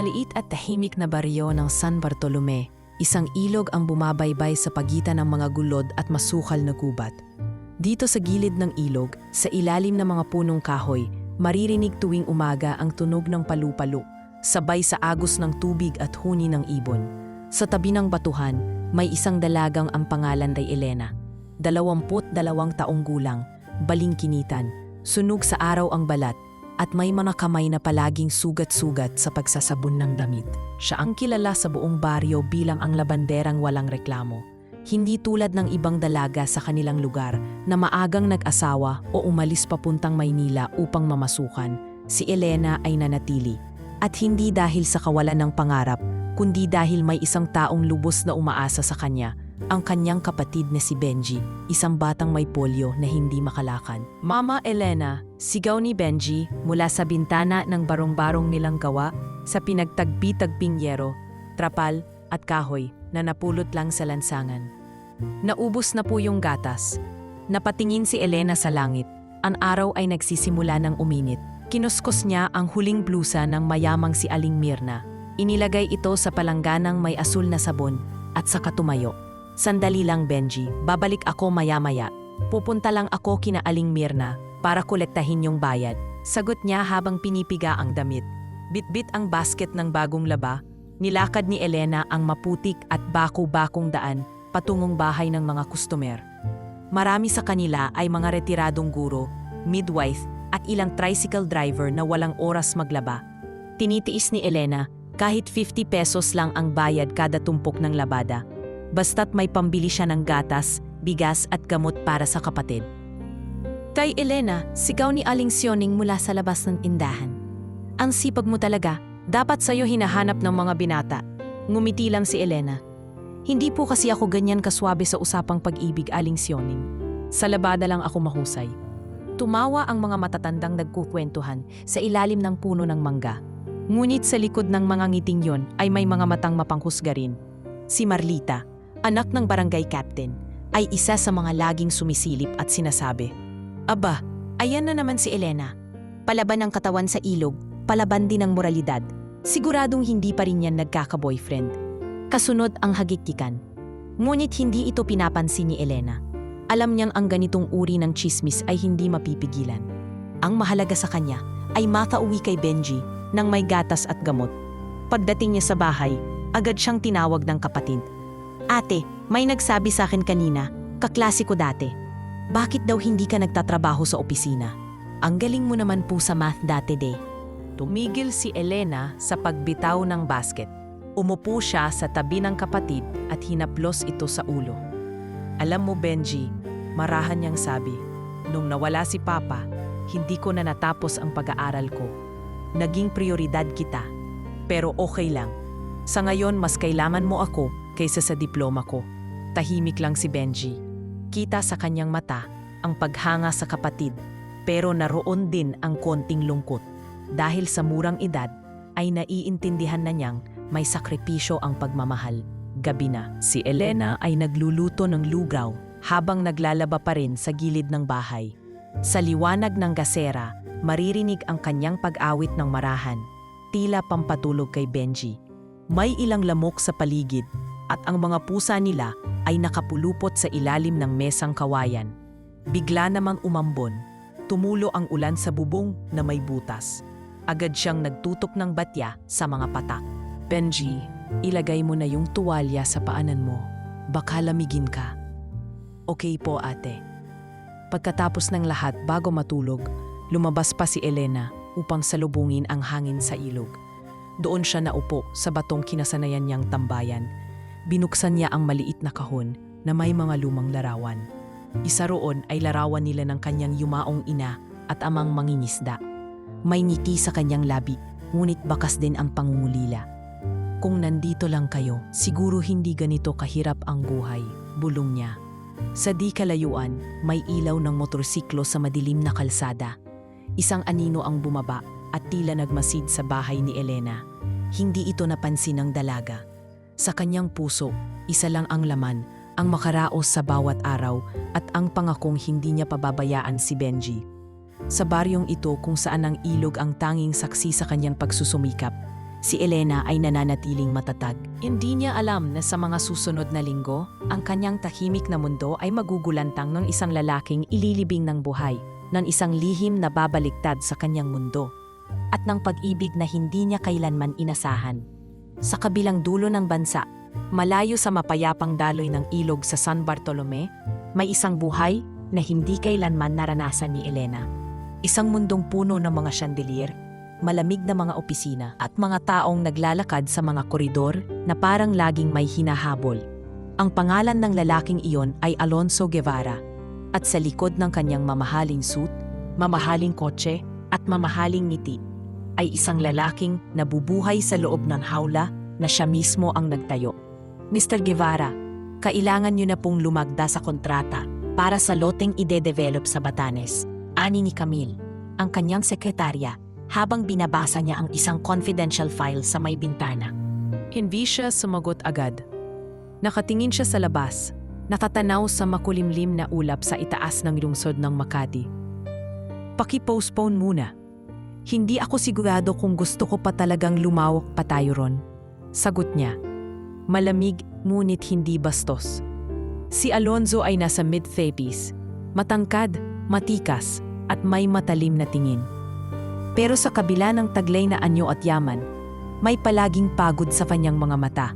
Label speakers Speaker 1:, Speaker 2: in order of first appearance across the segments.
Speaker 1: maliit at tahimik na baryo ng San Bartolome, isang ilog ang bumabaybay sa pagitan ng mga gulod at masukal na gubat. Dito sa gilid ng ilog, sa ilalim ng mga punong kahoy, maririnig tuwing umaga ang tunog ng palu-palo, sabay sa agos ng tubig at huni ng ibon. Sa tabi ng batuhan, may isang dalagang ang pangalan ay Elena. 22 taong gulang, balingkinitan, sunog sa araw ang balat, at may mga kamay na palaging sugat-sugat sa pagsasabon ng damit. Siya ang kilala sa buong baryo bilang ang labanderang walang reklamo. Hindi tulad ng ibang dalaga sa kanilang lugar na maagang nag-asawa o umalis papuntang Maynila upang mamasukan, si Elena ay nanatili. At hindi dahil sa kawalan ng pangarap, kundi dahil may isang taong lubos na umaasa sa kanya, ang kanyang kapatid na si Benji, isang batang may polio na hindi makalakad. Mama Elena, sigaw ni Benji mula sa bintana ng barong-barong nilang gawa sa pinagtagpi-tagping yero, trapal at kahoy na napulot lang sa lansangan. Naubos na po yung gatas. Napatingin si Elena sa langit. Ang araw ay nagsisimula ng uminit. Kinuskos niya ang huling blusa ng mayamang si Aling Mirna. Inilagay ito sa palangganang may asul na sabon at saka tumayo. Sandali lang, Benji, babalik ako maya-maya. Pupunta lang ako kina Aling Mirna para kolektahin yung bayad. Sagot niya habang pinipiga ang damit. Bit-bit ang basket ng bagong laba. Nilakad ni Elena ang maputik at bako-bakong daan patungong bahay ng mga kustomer. Marami sa kanila ay mga retiradong guro, midwife at ilang tricycle driver na walang oras maglaba. Tinitiis ni Elena kahit 50 pesos lang ang bayad kada tumpok ng labada. Basta't may pambili siya ng gatas, bigas at gamot para sa kapatid. Kay Elena, sigaw ni Aling Sioning mula sa labas ng tindahan. Ang sipag mo talaga, dapat sa'yo hinahanap ng mga binata. Ngumiti lang si Elena. Hindi po kasi ako ganyan kaswabe sa usapang pag-ibig, Aling Sioning. Sa labada lang ako mahusay. Tumawa ang mga matatandang nagkukwentuhan sa ilalim ng puno ng mangga. Ngunit sa likod ng mga ngiting yon ay may mga matang mapanghusga rin. Si Marlita, anak ng barangay captain, ay isa sa mga laging sumisilip at sinasabi, "Aba, ayan na naman si Elena. Palaban ng katawan sa ilog, palaban din ng moralidad. Siguradong hindi pa rin yan nagkaka-boyfriend." Kasunod ang hagiktikan. Ngunit hindi ito pinapansin ni Elena. Alam niyang ang ganitong uri ng chismis ay hindi mapipigilan. Ang mahalaga sa kanya ay makauwi kay Benji nang may gatas at gamot. Pagdating niya sa bahay, agad siyang tinawag ng kapatid. "Ate, may nagsabi sa akin kanina, kaklase ko dati. Bakit daw hindi ka nagtatrabaho sa opisina? Ang galing mo naman po sa math dati de." Tumigil si Elena sa pagbitaw ng basket. Umupo siya sa tabi ng kapatid at hinaplos ito sa ulo. "Alam mo, Benji," marahan niyang sabi, "nung nawala si Papa, hindi ko na natapos ang pag-aaral ko. Naging prioridad kita. Pero okay lang. Sa ngayon, mas kailangan mo ako kaysa sa diploma ko." Tahimik lang si Benji. Kita sa kanyang mata ang paghanga sa kapatid, pero naroon din ang konting lungkot. Dahil sa murang edad, ay naiintindihan na niyang may sakripisyo ang pagmamahal. Gabi na, si Elena ay nagluluto ng lugaw habang naglalaba pa rin sa gilid ng bahay. Sa liwanag ng gasera, maririnig ang kanyang pag-awit ng marahan, tila pampatulog kay Benji. May ilang lamok sa paligid at ang mga pusa nila ay nakapulupot sa ilalim ng mesang kawayan. Bigla namang umambon. Tumulo ang ulan sa bubong na may butas. Agad siyang nagtutok ng batya sa mga patak. "Benji, ilagay mo na yung tuwalya sa paanan mo. Baka lamigin ka." "Okay po, ate." Pagkatapos ng lahat bago matulog, lumabas pa si Elena upang salubungin ang hangin sa ilog. Doon siya naupo sa batong kinasanayan niyang tambayan. Binuksan niya ang maliit na kahon na may mga lumang larawan. Isa roon ay larawan nila ng kanyang yumaong ina at amang mangingisda. May ngiti sa kanyang labi, ngunit bakas din ang pangungulila. "Kung nandito lang kayo, siguro hindi ganito kahirap ang buhay," bulong niya. Sa di kalayuan, may ilaw ng motorsiklo sa madilim na kalsada. Isang anino ang bumaba at tila nagmasid sa bahay ni Elena. Hindi ito napansin ng dalaga. Sa kanyang puso, isa lang ang laman, ang makaraos sa bawat araw at ang pangakong hindi niya pababayaan si Benji. Sa baryong ito kung saan ang ilog ang tanging saksi sa kanyang pagsusumikap, si Elena ay nananatiling matatag. Hindi niya alam na sa mga susunod na linggo, ang kanyang tahimik na mundo ay magugulantang ng isang lalaking ililibing ng buhay, ng isang lihim na babaliktad sa kanyang mundo, at ng pag-ibig na hindi niya kailanman inasahan. Sa kabilang dulo ng bansa, malayo sa mapayapang daloy ng ilog sa San Bartolome, may isang buhay na hindi kailanman naranasan ni Elena. Isang mundong puno ng mga chandelier, malamig na mga opisina at mga taong naglalakad sa mga koridor na parang laging may hinahabol. Ang pangalan ng lalaking iyon ay Alonzo Guevara, at sa likod ng kanyang mamahaling suit, mamahaling kotse at mamahaling ngiti ay isang lalaking nabubuhay sa loob ng hawla na siya mismo ang nagtayo. Mr. Guevara, kailangan niyo na pong lumagda sa kontrata para sa loteng ide-develop sa Batanes, ani ni Camille, ang kanyang sekretarya, habang binabasa niya ang isang confidential file sa may bintana. Hindi siya sumagot agad. Nakatingin siya sa labas, nakatanaw sa makulimlim na ulap sa itaas ng lungsod ng Makati. Paki-postpone muna. Hindi ako sigurado kung gusto ko pa talagang lumawak pa tayo ron. Sagot niya. Malamig ngunit hindi bastos. Si Alonzo ay nasa mid-30s, matangkad, matikas, at may matalim na tingin. Pero sa kabila ng taglay na anyo at yaman, may palaging pagod sa kanyang mga mata.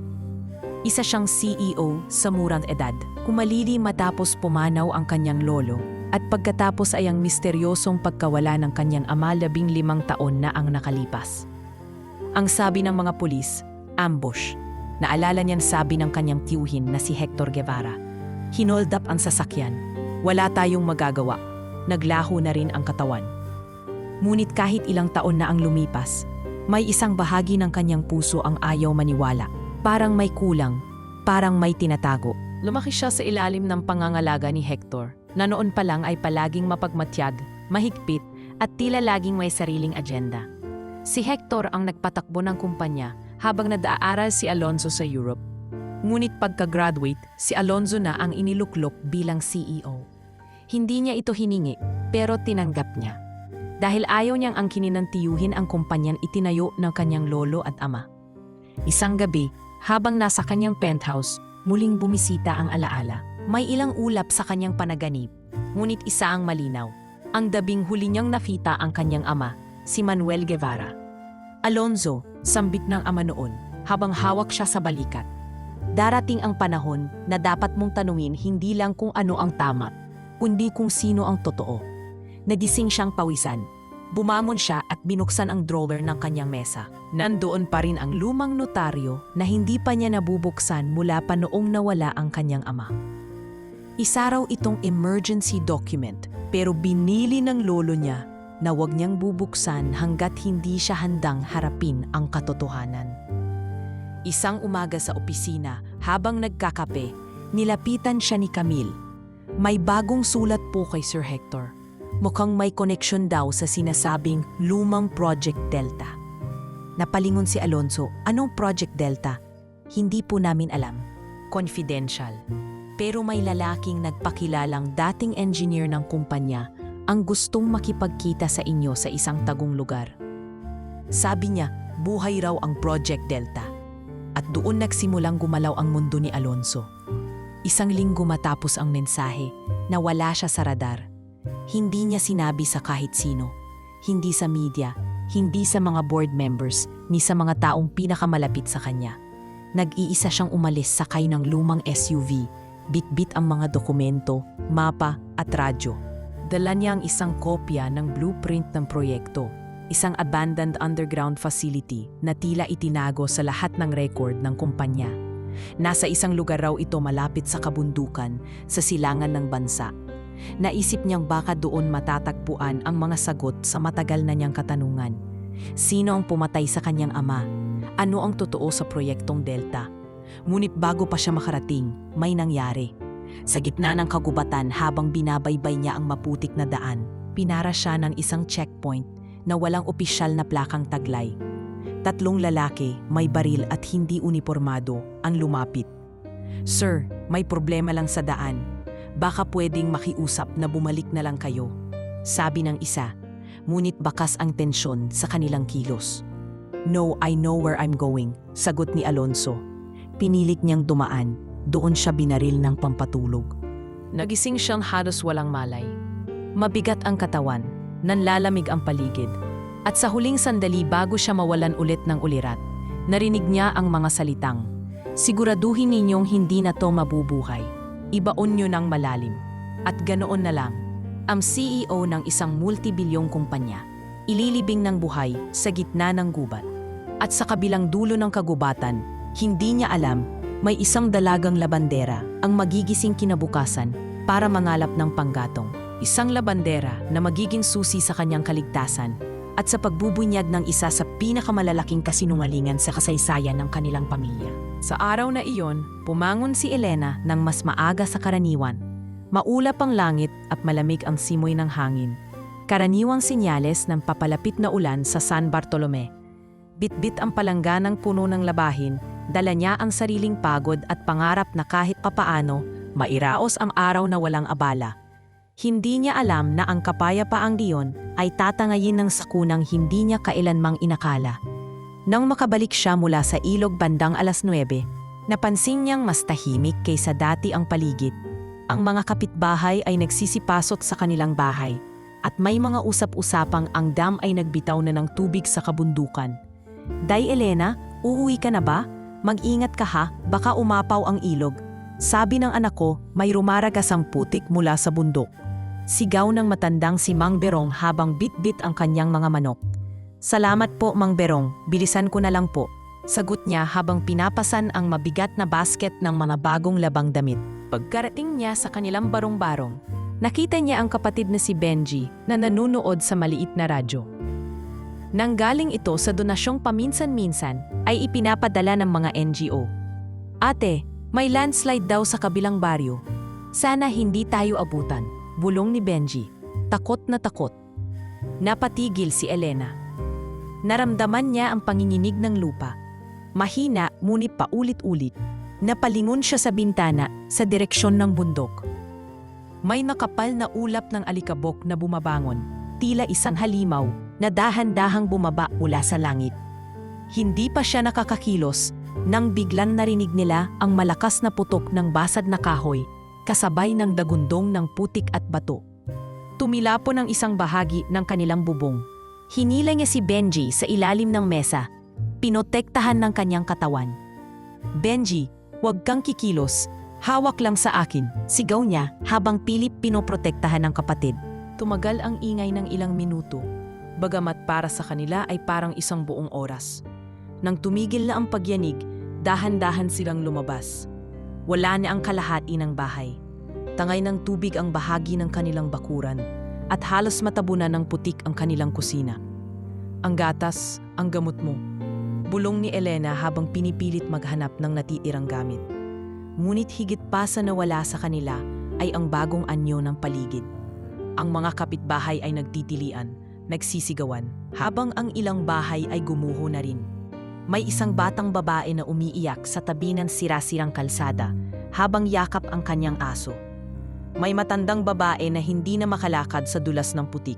Speaker 1: Isa siyang CEO sa murang edad, kumalili matapos pumanaw ang kanyang lolo, at pagkatapos ay ang misteryosong pagkawala ng kanyang ama 15 taon na ang nakalipas. Ang sabi ng mga pulis, ambush. Naalala niyan sabi ng kanyang tiyuhin na si Hector Guevara. Hinold up ang sasakyan. Wala tayong magagawa. Naglaho na rin ang katawan. Ngunit kahit ilang taon na ang lumipas, may isang bahagi ng kanyang puso ang ayaw maniwala. Parang may kulang, parang may tinatago. Lumaki siya sa ilalim ng pangangalaga ni Hector, na noon pa lang ay palaging mapagmatyag, mahigpit, at tila laging may sariling agenda. Si Hector ang nagpatakbo ng kumpanya habang nag-aaral si Alonzo sa Europe. Ngunit pagka-graduate, si Alonzo na ang iniluklok bilang CEO. Hindi niya ito hiningi, pero tinanggap niya. Dahil ayaw niyang angkinin ng tiyuhin ang kumpanyang itinayo ng kanyang lolo at ama. Isang gabi, habang nasa kanyang penthouse, muling bumisita ang alaala. May ilang ulap sa kanyang panaganip, ngunit isa ang malinaw. Ang dabing huli niyang nakita ang kanyang ama, si Manuel Guevara. Alonzo, sambit ng ama noon, habang hawak siya sa balikat. Darating ang panahon na dapat mong tanungin hindi lang kung ano ang tama, kundi kung sino ang totoo. Nagising siyang pawisan. Bumamon siya at binuksan ang drawer ng kanyang mesa. Nandoon pa rin ang lumang notaryo na hindi pa niya nabubuksan mula pa noong nawala ang kanyang ama. Isa raw itong emergency document, pero binili ng lolo niya na huwag niyang bubuksan hanggat hindi siya handang harapin ang katotohanan. Isang umaga sa opisina, habang nagkakape, nilapitan siya ni Camille. May bagong sulat po kay Sir Hector. Mukhang may connection daw sa sinasabing lumang Project Delta. Napalingon si Alonzo, anong Project Delta? Hindi po namin alam. Confidential. Pero may lalaking nagpakilalang dating engineer ng kumpanya ang gustong makipagkita sa inyo sa isang tagong lugar. Sabi niya, buhay raw ang Project Delta. At doon nagsimulang gumalaw ang mundo ni Alonzo. Isang linggo matapos ang mensahe, nawala siya sa radar. Hindi niya sinabi sa kahit sino. Hindi sa media, hindi sa mga board members, ni sa mga taong pinakamalapit sa kanya. Nag-iisa siyang umalis sakay ng lumang SUV, bitbit ang mga dokumento, mapa at radyo. Dala niya ang isang kopya ng blueprint ng proyekto, isang abandoned underground facility na tila itinago sa lahat ng record ng kumpanya. Nasa isang lugar raw ito malapit sa kabundukan, sa silangan ng bansa. Naisip niyang baka doon matatagpuan ang mga sagot sa matagal na niyang katanungan. Sino ang pumatay sa kanyang ama? Ano ang totoo sa proyektong Delta? Ngunit bago pa siya makarating, may nangyari. Sa gitna ng kagubatan habang binabaybay niya ang maputik na daan, pinara siya ng isang checkpoint na walang opisyal na plakang taglay. 3 lalaki, may baril at hindi unipormado, ang lumapit. Sir, may problema lang sa daan. Baka pwedeng makiusap na bumalik na lang kayo, sabi ng isa, ngunit bakas ang tensyon sa kanilang kilos. No, I know where I'm going, sagot ni Alonso. Pinilit niyang dumaan, doon siya binaril ng pampatulog. Nagising siyang halos walang malay. Mabigat ang katawan, nanlalamig ang paligid. At sa huling sandali bago siya mawalan ulit ng ulirat, narinig niya ang mga salitang, "Siguraduhin ninyong hindi na to mabubuhay. Ibaon nyo ng malalim." At ganoon na lang, ang CEO ng isang multibilyong kumpanya, ililibing ng buhay sa gitna ng gubat. At sa kabilang dulo ng kagubatan, hindi niya alam, may isang dalagang labandera ang magigising kinabukasan para mangalap ng panggatong. Isang labandera na magiging susi sa kanyang kaligtasan at sa pagbubunyag ng isa sa pinakamalalaking kasinungalingan sa kasaysayan ng kanilang pamilya. Sa araw na iyon, pumangon si Elena ng mas maaga sa karaniwan. Maulap ang langit at malamig ang simoy ng hangin. Karaniwang sinyales ng papalapit na ulan sa San Bartolome. Bitbit ang palangganang puno ng labahin, dala niya ang sariling pagod at pangarap na kahit papaano, mairaos ang araw na walang abala. Hindi niya alam na ang kapayapaang diyon ay tatangayin ng sakunang hindi niya kailanmang inakala. Nang makabalik siya mula sa ilog bandang 9:00, napansin niyang mas tahimik kaysa dati ang paligid. Ang mga kapitbahay ay nagsisipasok sa kanilang bahay at may mga usap-usapang ang dam ay nagbitaw na ng tubig sa kabundukan. "Day Elena, uuwi ka na ba? Mag-ingat ka ha, baka umapaw ang ilog." Sabi ng anak ko, may rumaragas ang putik mula sa bundok. Sigaw ng matandang si Mang Berong habang bitbit ang kanyang mga manok. "Salamat po Mang Berong, bilisan ko na lang po," sagot niya habang pinapasan ang mabigat na basket ng mga bagong labang damit. Pagkarating niya sa kanilang barong-barong, nakita niya ang kapatid na si Benji na nanunood sa maliit na radyo. Nanggaling ito sa donasyong paminsan-minsan ay ipinapadala ng mga NGO. "Ate, may landslide daw sa kabilang baryo. Sana hindi tayo abutan," bulong ni Benji. Takot na takot. Napatigil si Elena. Naramdaman niya ang panginginig ng lupa. Mahina ngunit paulit-ulit. Napalingon siya sa bintana sa direksyon ng bundok. May nakapal na ulap ng alikabok na bumabangon, tila isang halimaw na dahan-dahang bumaba mula sa langit. Hindi pa siya nakakakilos nang biglang narinig nila ang malakas na putok ng basad na kahoy kasabay ng dagundong ng putik at bato. Tumilapon ang isang bahagi ng kanilang bubong. Hinila niya si Benji sa ilalim ng mesa. Pinotektahan ng kanyang katawan. "Benji, huwag kang kikilos. Hawak lang sa akin," sigaw niya habang pilit pinoprotektahan ng kapatid. Tumagal ang ingay ng ilang minuto, bagamat para sa kanila ay parang isang buong oras. Nang tumigil na ang pagyanig, dahan-dahan silang lumabas. Wala na ang kalahati ng bahay. Tangay ng tubig ang bahagi ng kanilang bakuran at halos matabunan ng putik ang kanilang kusina. "Ang gatas, ang gamot mo," bulong ni Elena habang pinipilit maghanap ng natitirang gamit. Ngunit higit pa sa nawala sa kanila ay ang bagong anyo ng paligid. Ang mga kapitbahay ay nagtitilian, nagsisigawan, habang ang ilang bahay ay gumuho na rin. May isang batang babae na umiiyak sa tabi ng sira-sirang kalsada habang yakap ang kanyang aso. May matandang babae na hindi na makalakad sa dulas ng putik.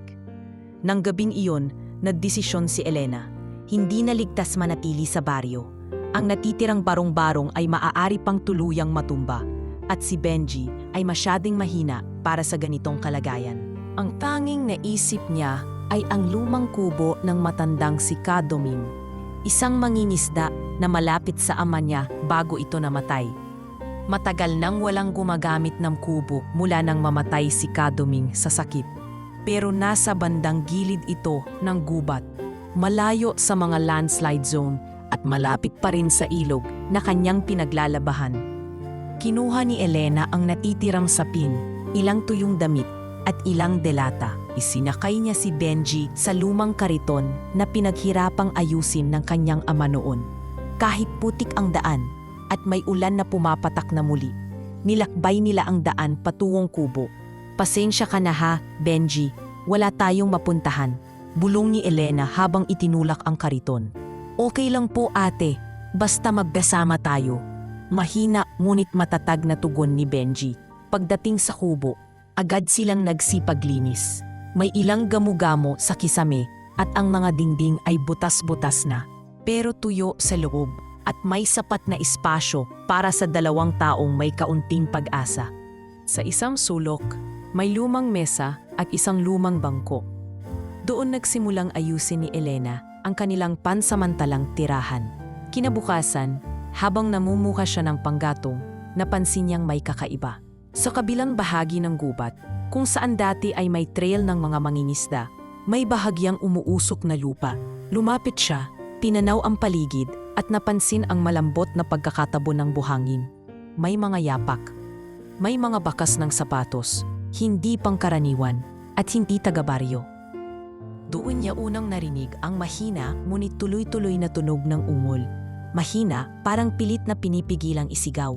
Speaker 1: Nang gabing iyon, nagdesisyon si Elena. Hindi na ligtas manatili sa baryo. Ang natitirang barong-barong ay maaari pang tuluyang matumba at si Benji ay masyading mahina para sa ganitong kalagayan. Ang tanging naisip niya ay ang lumang kubo ng matandang si Kadomim, isang mangingisda na malapit sa ama niya bago ito namatay. Matagal nang walang gumagamit ng kubo mula nang mamatay si Kadoming sa sakit. Pero nasa bandang gilid ito ng gubat, malayo sa mga landslide zone at malapit pa rin sa ilog na kanyang pinaglalabahan. Kinuha ni Elena ang natitirang sapin, ilang tuyong damit at ilang delata. Isinakay niya si Benji sa lumang kariton na pinaghirapang ayusin ng kanyang ama noon. Kahit putik ang daan at may ulan na pumapatak na muli, nilakbay nila ang daan patungong kubo. "Pasensya ka na ha, Benji. Wala tayong mapuntahan," bulong ni Elena habang itinulak ang kariton. "Okay lang po ate, basta magkasama tayo." Mahina ngunit matatag na tugon ni Benji. Pagdating sa kubo, agad silang nagsipaglinis. May ilang gamo-gamo sa kisame at ang mga dingding ay butas-butas na. pero tuyo sa loob at may sapat na espasyo para sa dalawang taong may kaunting pag-asa. Sa isang sulok, may lumang mesa at isang lumang bangko. Doon nagsimulang ayusin ni Elena ang kanilang pansamantalang tirahan. Kinabukasan, habang namumuha siya ng panggatong, napansin niyang may kakaiba. Sa kabilang bahagi ng gubat, kung saan dati ay may trail ng mga mangingisda, may bahagyang umuusok na lupa. Lumapit siya, tinanaw ang paligid at napansin ang malambot na pagkakatabo ng buhangin. May mga yapak, may mga bakas ng sapatos, hindi pangkaraniwan at hindi taga-baryo. Doon niya unang narinig ang mahina ngunit tuloy-tuloy na tunog ng ungol. Mahina, parang pilit na pinipigilang isigaw.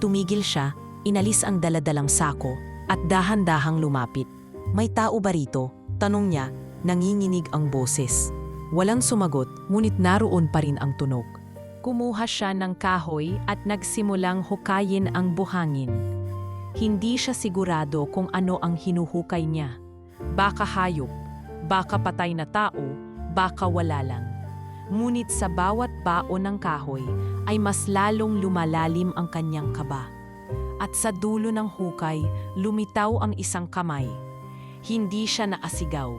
Speaker 1: Tumigil siya, inalis ang daladalang sako at dahan-dahang lumapit. May tao ba rito? Tanong niya, nanginginig ang boses. Walang sumagot, ngunit naroon pa rin ang tunog. Kumuha siya ng kahoy at nagsimulang hukayin ang buhangin. Hindi siya sigurado kung ano ang hinuhukay niya. Baka hayop, baka patay na tao, baka wala lang. Ngunit sa bawat baon ng kahoy ay mas lalong lumalalim ang kanyang kaba. At sa dulo ng hukay, lumitaw ang isang kamay. Hindi siya naasigaw.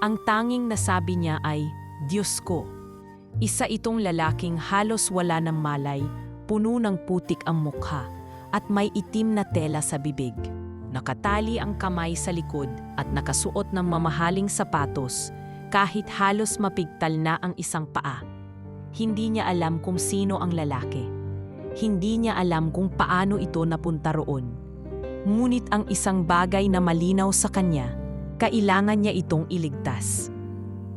Speaker 1: Ang tanging nasabi niya ay, Diyos ko. Isa itong lalaking halos wala ng malay, puno ng putik ang mukha, at may itim na tela sa bibig. Nakatali ang kamay sa likod at nakasuot ng mamahaling sapatos, kahit halos mapigtal na ang isang paa. Hindi niya alam kung sino ang lalaki. Hindi niya alam kung paano ito napunta roon. Ngunit ang isang bagay na malinaw sa kanya, kailangan niya itong iligtas.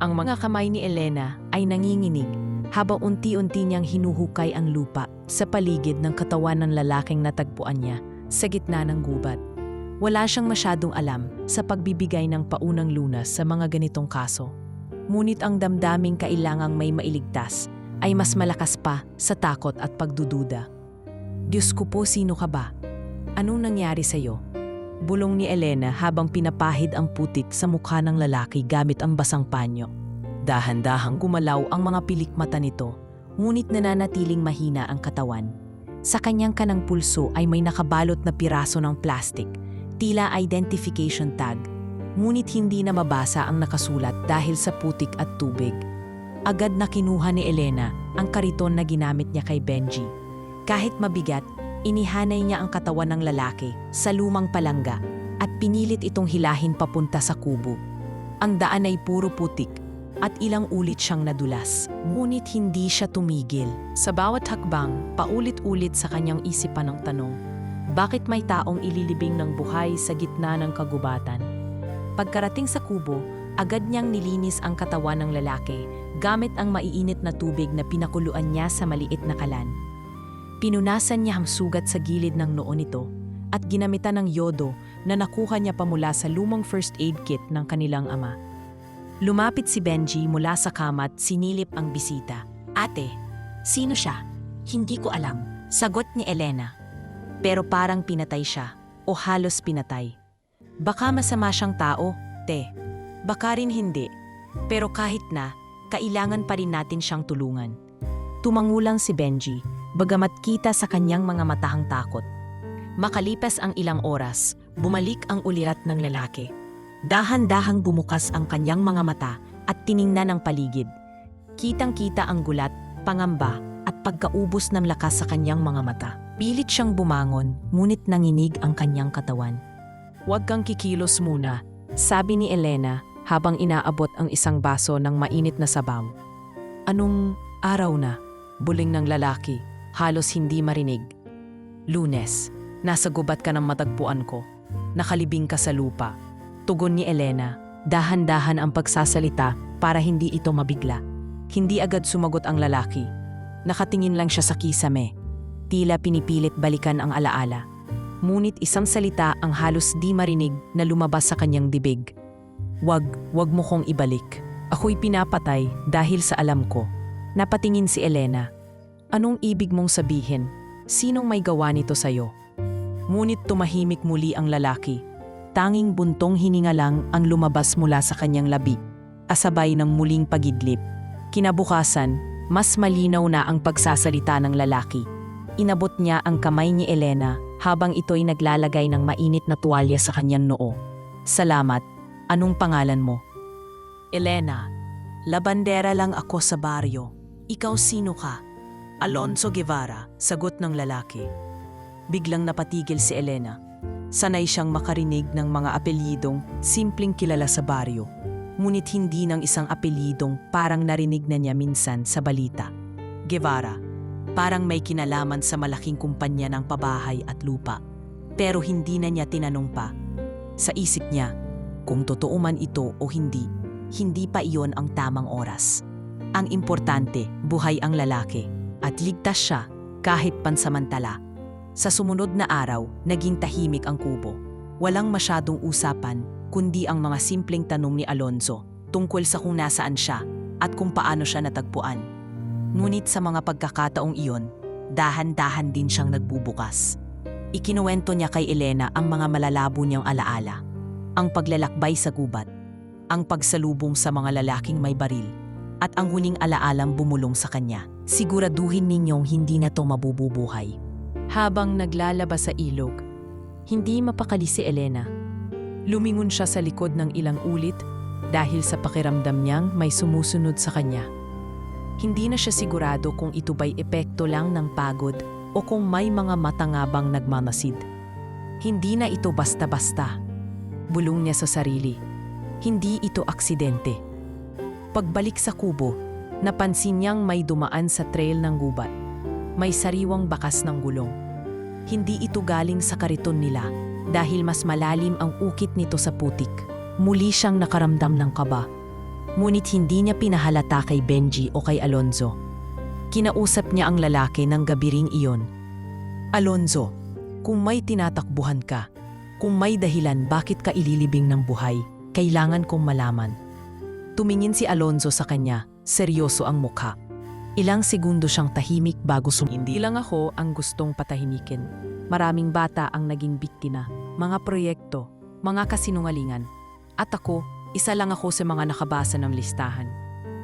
Speaker 1: Ang mga kamay ni Elena ay nanginginig habang unti-unti niyang hinuhukay ang lupa sa paligid ng katawan ng lalaking natagpuan niya sa gitna ng gubat. Wala siyang masyadong alam sa pagbibigay ng paunang lunas sa mga ganitong kaso. Ngunit ang damdaming kailangang may mailigtas ay mas malakas pa sa takot at pagdududa. Diyos ko po, sino ka ba? Anong nangyari sa'yo? Bulong ni Elena habang pinapahid ang putik sa mukha ng lalaki gamit ang basang panyo. Dahan-dahang gumalaw ang mga pilik mata nito, ngunit nananatiling mahina ang katawan. Sa kanyang kanang pulso ay may nakabalot na piraso ng plastik, tila identification tag, ngunit hindi na mabasa ang nakasulat dahil sa putik at tubig. Agad na kinuha ni Elena ang kariton na ginamit niya kay Benji. Kahit mabigat, inihanay niya ang katawan ng lalaki sa lumang palangga at pinilit itong hilahin papunta sa kubo. Ang daan ay puro putik at ilang ulit siyang nadulas, ngunit hindi siya tumigil. Sa bawat hakbang, paulit-ulit sa kanyang isipan ang tanong, bakit may taong ililibing ng buhay sa gitna ng kagubatan? Pagkarating sa kubo, agad niyang nilinis ang katawan ng lalaki gamit ang maiinit na tubig na pinakuluan niya sa maliit na kalan. Pinunasan niya ang sugat sa gilid ng noo nito at ginamitan ng yodo na nakuha niya pa mula sa lumang first aid kit ng kanilang ama. Lumapit si Benji mula sa kama at sinilip ang bisita. Ate, sino siya? Hindi ko alam, sagot ni Elena. Pero parang pinatay siya o halos pinatay. Baka masama siyang tao, te. Baka rin hindi. Pero kahit na, kailangan pa rin natin siyang tulungan. Tumangulang si Benji, bagamat kita sa kanyang mga matahang takot. Makalipas ang ilang oras, bumalik ang ulirat ng lalaki. Dahan-dahang bumukas ang kanyang mga mata at tiningnan ang paligid. Kitang-kita ang gulat, pangamba at pagkaubos ng lakas sa kanyang mga mata. Pilit siyang bumangon, ngunit nanginig ang kanyang katawan. Huwag kang kikilos muna, sabi ni Elena habang inaabot ang isang baso ng mainit na sabaw. Anong araw na? Buling ng lalaki, halos hindi marinig. Lunes, nasa gubat ka ng matagpuan ko. Nakalibing ka sa lupa. Tugon ni Elena, dahan-dahan ang pagsasalita para hindi ito mabigla. Hindi agad sumagot ang lalaki. Nakatingin lang siya sa kisame. Tila pinipilit balikan ang alaala. Ngunit isang salita ang halos di marinig na lumabas sa kanyang bibig. Wag mo kong ibalik. Ako'y pinapatay dahil sa alam ko. Napatingin si Elena. Anong ibig mong sabihin? Sinong may gawa nito sa'yo? Ngunit tumahimik muli ang lalaki. Tanging buntong hininga lang ang lumabas mula sa kanyang labi, asabay ng muling pagidlip. Kinabukasan, mas malinaw na ang pagsasalita ng lalaki. Inabot niya ang kamay ni Elena habang ito'y naglalagay ng mainit na tuwalya sa kanyang noo. Salamat. Anong pangalan mo? Elena. Labandera lang ako sa baryo. Ikaw sino ka? Alonso Guevara, sagot ng lalaki. Biglang napatigil si Elena. Sanay siyang makarinig ng mga apelyidong simpleng kilala sa baryo. Ngunit hindi ng isang apelyidong parang narinig na niya minsan sa balita. Guevara, parang may kinalaman sa malaking kumpanya ng pabahay at lupa. Pero hindi na niya tinanong pa. Sa isip niya, kung totoo man ito o hindi pa iyon ang tamang oras. Ang importante, buhay ang lalaki at ligtas siya kahit pansamantala. Sa sumunod na araw, naging tahimik ang kubo. Walang masyadong usapan kundi ang mga simpleng tanong ni Alonso tungkol sa kung nasaan siya at kung paano siya natagpuan. Ngunit sa mga pagkakataong iyon, dahan-dahan din siyang nagbubukas. Ikinuwento niya kay Elena ang mga malalabo niyang alaala. Ang paglalakbay sa gubat, ang pagsalubong sa mga lalaking may baril, at ang huling alaalang bumulong sa kanya. Siguraduhin ninyong hindi na to mabubuhay. Habang naglalabas sa ilog, hindi mapakali si Elena. Lumingon siya sa likod ng ilang ulit dahil sa pakiramdam niyang may sumusunod sa kanya. Hindi na siya sigurado kung ito ba'y epekto lang ng pagod o kung may mga matangabang nagmamasid. Hindi na ito basta-basta. Bulong niya sa sarili. Hindi ito aksidente. Pagbalik sa kubo, napansin niyang may dumaan sa trail ng gubat. May sariwang bakas ng gulong. Hindi ito galing sa kariton nila dahil mas malalim ang ukit nito sa putik. Muli siyang nakaramdam ng kaba. Ngunit hindi niya pinahalata kay Benji o kay Alonzo. Kinausap niya ang lalaki ng gabiring iyon. Alonzo, kung may tinatakbuhan ka, kung may dahilan bakit ka ililibing ng buhay, kailangan kong malaman. Tumingin si Alonzo sa kanya, seryoso ang mukha. Ilang segundo siyang tahimik bago Hindi lang ako ang gustong patahimikin. Maraming bata ang naging biktima, mga proyekto, mga kasinungalingan. At ako, isa lang ako sa mga nakabasa ng listahan.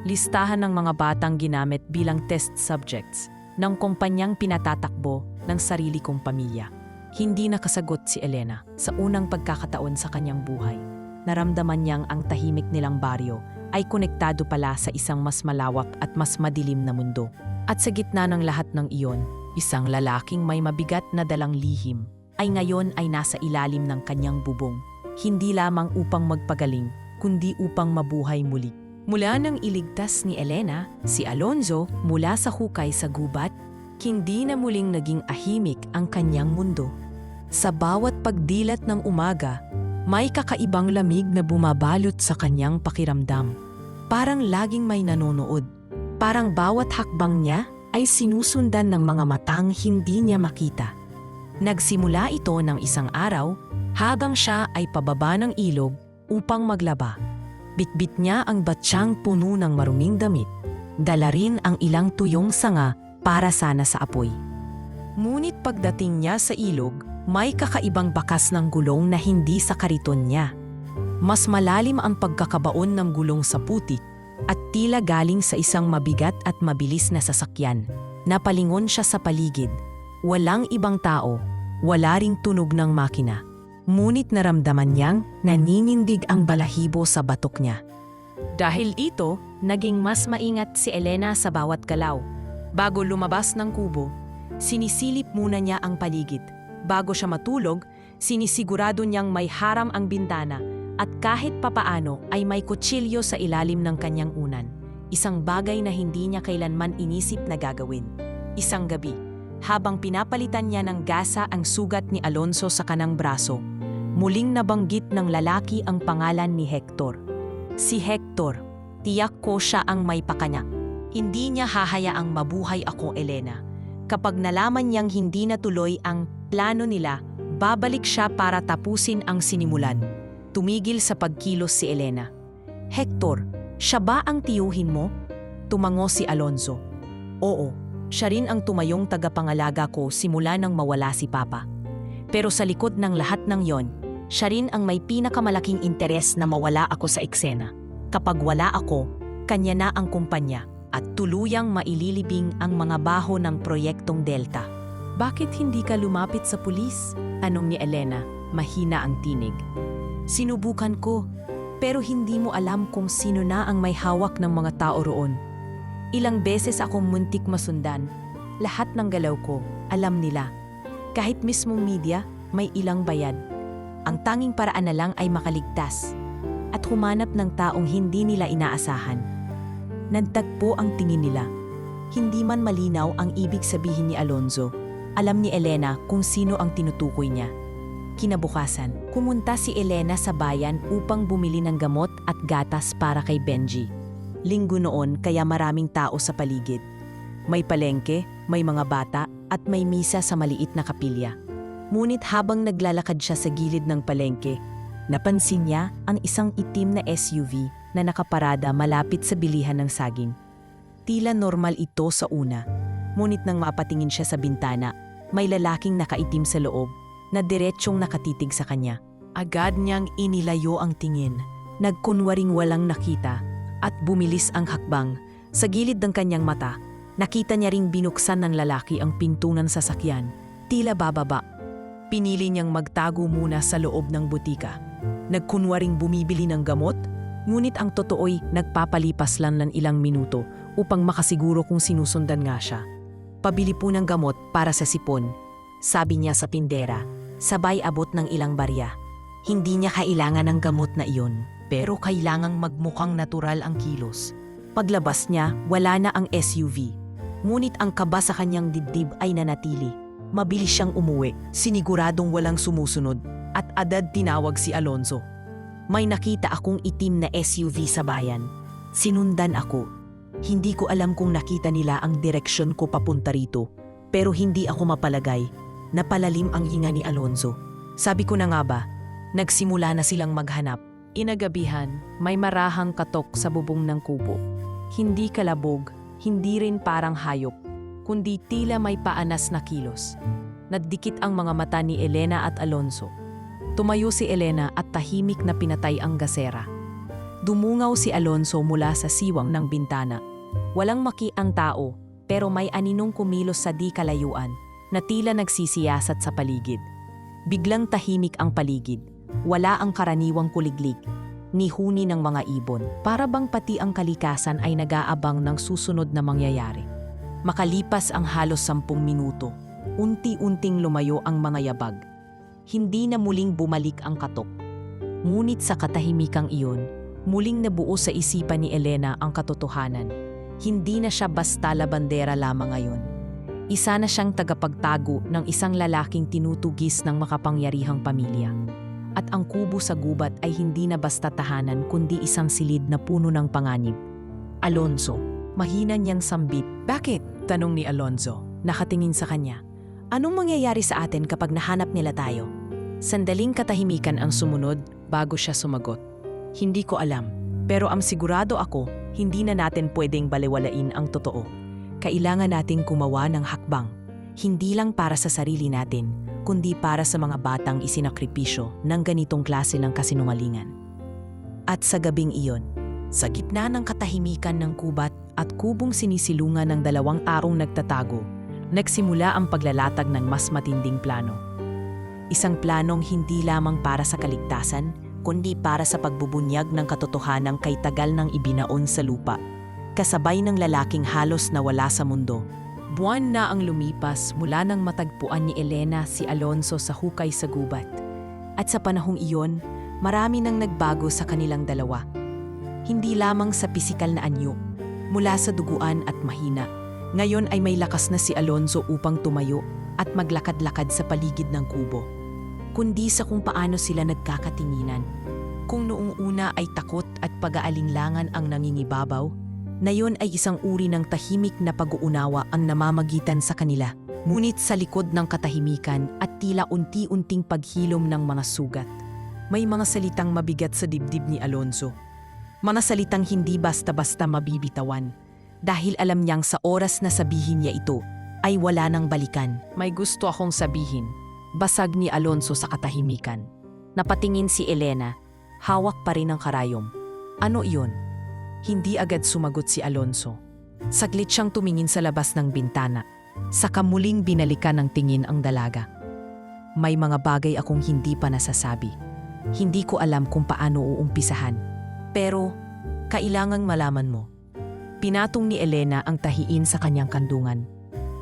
Speaker 1: Listahan ng mga batang ginamit bilang test subjects ng kumpanyang pinatatakbo ng sarili kong pamilya. Hindi nakasagot si Elena sa unang pagkakataon sa kanyang buhay. Naramdaman niyang ang tahimik nilang baryo ay konektado pala sa isang mas malawak at mas madilim na mundo. At sa gitna ng lahat ng iyon, isang lalaking may mabigat na dalang lihim ay ngayon ay nasa ilalim ng kanyang bubong. Hindi lamang upang magpagaling, kundi upang mabuhay muli. Mula nang iligtas ni Elena, si Alonzo mula sa hukay sa gubat, hindi na muling naging ahimik ang kanyang mundo. Sa bawat pagdilat ng umaga, may kakaibang lamig na bumabalot sa kanyang pakiramdam. Parang laging may nanonood. Parang bawat hakbang niya ay sinusundan ng mga matang hindi niya makita. Nagsimula ito ng isang araw habang siya ay pababa ng ilog upang maglaba. Bitbit niya ang batsyang puno ng maruming damit. Dala rin ang ilang tuyong sanga para sana sa apoy. Ngunit pagdating niya sa ilog, may kakaibang bakas ng gulong na hindi sa kariton niya. Mas malalim ang pagkakabaon ng gulong sa putik at tila galing sa isang mabigat at mabilis na sasakyan. Napalingon siya sa paligid. Walang ibang tao, wala ring tunog ng makina. Ngunit naramdaman niyang naninindig ang balahibo sa batok niya. Dahil ito, naging mas maingat si Elena sa bawat galaw. Bago lumabas ng kubo, sinisilip muna niya ang paligid. Bago siya matulog, sinisigurado niyang may haram ang bintana at kahit papaano ay may kutsilyo sa ilalim ng kanyang unan. Isang bagay na hindi niya kailanman inisip na gagawin. Isang gabi, habang pinapalitan niya ng gasa ang sugat ni Alonzo sa kanang braso, muling nabanggit ng lalaki ang pangalan ni Hector. Si Hector, tiyak ko siya ang may pakana. Hindi niya hahayaang mabuhay ako, Elena. Kapag nalaman niyang hindi natuloy ang plano nila, babalik siya para tapusin ang sinimulan. Tumigil sa pagkilos si Elena. Hector, siya ba ang tiyuhin mo? Tumango si Alonzo. Oo, siya rin ang tumayong tagapangalaga ko simula nang mawala si Papa. Pero sa likod ng lahat ng yon, siya rin ang may pinakamalaking interes na mawala ako sa eksena. Kapag wala ako, kanya na ang kumpanya at tuluyang maililibing ang mga baho ng proyektong Delta. Bakit hindi ka lumapit sa pulis? Tanong ni Elena, mahina ang tinig. Sinubukan ko, pero hindi mo alam kung sino na ang may hawak ng mga tao roon. Ilang beses akong muntik masundan. Lahat ng galaw ko, alam nila. Kahit mismong media, may ilang bayad. Ang tanging paraan na lang ay makaligtas at humanap ng taong hindi nila inaasahan. Nagtagpo ang tingin nila. Hindi man malinaw ang ibig sabihin ni Alonzo. Alam ni Elena kung sino ang tinutukoy niya. Kinabukasan, pumunta si Elena sa bayan upang bumili ng gamot at gatas para kay Benji. Linggo noon kaya maraming tao sa paligid. May palengke, may mga bata at may misa sa maliit na kapilya. Ngunit habang naglalakad siya sa gilid ng palengke, napansin niya ang isang itim na SUV na nakaparada malapit sa bilihan ng saging. Tila normal ito sa una, ngunit nang mapatingin siya sa bintana, may lalaking nakaitim sa loob na diretsyong nakatitig sa kanya. Agad niyang inilayo ang tingin, nagkunwaring walang nakita at bumilis ang hakbang. Sa gilid ng kanyang mata, nakita niya ring binuksan ng lalaki ang pinto ng sasakyan, tila bababa. Pinili niyang magtago muna sa loob ng butika. Nagkunwaring bumibili ng gamot, ngunit ang totoo'y nagpapalipas lang ng ilang minuto upang makasiguro kung sinusundan nga siya. Pabili po ng gamot para sa sipon, sabi niya sa tindera, sabay abot ng ilang barya. Hindi niya kailangan ng gamot na iyon, pero kailangang magmukhang natural ang kilos. Paglabas niya, wala na ang SUV. Ngunit ang kaba sa kanyang dibdib ay nanatili. Mabilis siyang umuwi, siniguradong walang sumusunod, at agad tinawag si Alonzo. May nakita akong itim na SUV sa bayan. Sinundan ako. Hindi ko alam kung nakita nila ang direksyon ko papunta rito, pero hindi ako mapalagay. Napalalim ang hinga ni Alonzo. Sabi ko na nga ba, nagsimula na silang maghanap. Inagabihan, may marahang katok sa bubong ng kubo. Hindi kalabog, hindi rin parang hayop, kundi tila may paanas na kilos. Naddikit ang mga mata ni Elena at Alonzo. Tumayo si Elena at tahimik na pinatay ang gasera. Dumungaw si Alonzo mula sa siwang ng bintana. Walang makiang tao, pero may aninong kumilos sa di kalayuan na tila nagsisiyasat sa paligid. Biglang tahimik ang paligid. Wala ang karaniwang kuliglig, ni huni ng mga ibon. Para bang pati ang kalikasan ay nag-aabang ng susunod na mangyayari. Makalipas ang halos 10 minuto, unti-unting lumayo ang mga yabag. Hindi na muling bumalik ang katok. Ngunit sa katahimikang iyon, muling nabuo sa isipan ni Elena ang katotohanan. Hindi na siya basta labandera lamang ngayon. Isa na siyang tagapagtago ng isang lalaking tinutugis ng makapangyarihang pamilya. At ang kubo sa gubat ay hindi na basta tahanan kundi isang silid na puno ng panganib. Alonzo, mahina niyang sambit. Bakit? Tanong ni Alonzo, nakatingin sa kanya. Anong mangyayari sa atin kapag nahanap nila tayo? Sandaling katahimikan ang sumunod bago siya sumagot. Hindi ko alam, pero ang sigurado ako, hindi na natin pwedeng balewalain ang totoo. Kailangan nating gumawa ng hakbang, hindi lang para sa sarili natin, kundi para sa mga batang isinakripisyo ng ganitong klase ng kasinungalingan. At sa gabing iyon, sa gitna ng katahimikan ng kubat at kubong sinisilungan ng 2 taong nagtatago, nagsimula ang paglalatag ng mas matinding plano. Isang planong hindi lamang para sa kaligtasan, kundi para sa pagbubunyag ng katotohanang kay tagal nang ibinaon sa lupa, kasabay ng lalaking halos nawala sa mundo. Buwan na ang lumipas mula nang matagpuan ni Elena si Alonzo sa hukay sa gubat. At sa panahong iyon, marami nang nagbago sa kanilang dalawa. Hindi lamang sa pisikal na anyo, mula sa duguan at mahina. Ngayon ay may lakas na si Alonzo upang tumayo at maglakad-lakad sa paligid ng kubo. Kundi sa kung paano sila nagkakatinginan. Kung noong una ay takot at pag-aalinlangan ang nangingibabaw, na yon ay isang uri ng tahimik na pag-uunawa ang namamagitan sa kanila. Ngunit sa likod ng katahimikan at tila unti-unting paghilom ng mga sugat, may mga salitang mabigat sa dibdib ni Alonzo. Mga salitang hindi basta-basta mabibitawan. Dahil alam niyang sa oras na sabihin niya ito, ay wala nang balikan. May gusto akong sabihin. Basag ni Alonzo sa katahimikan. Napatingin si Elena, hawak pa rin ang karayom. Ano iyon? Hindi agad sumagot si Alonzo. Saglit siyang tumingin sa labas ng bintana. Saka muling binalikan ng tingin ang dalaga. May mga bagay akong hindi pa nasasabi. Hindi ko alam kung paano uumpisahan. Pero, kailangang malaman mo. Pinatong ni Elena ang tahiin sa kanyang kandungan.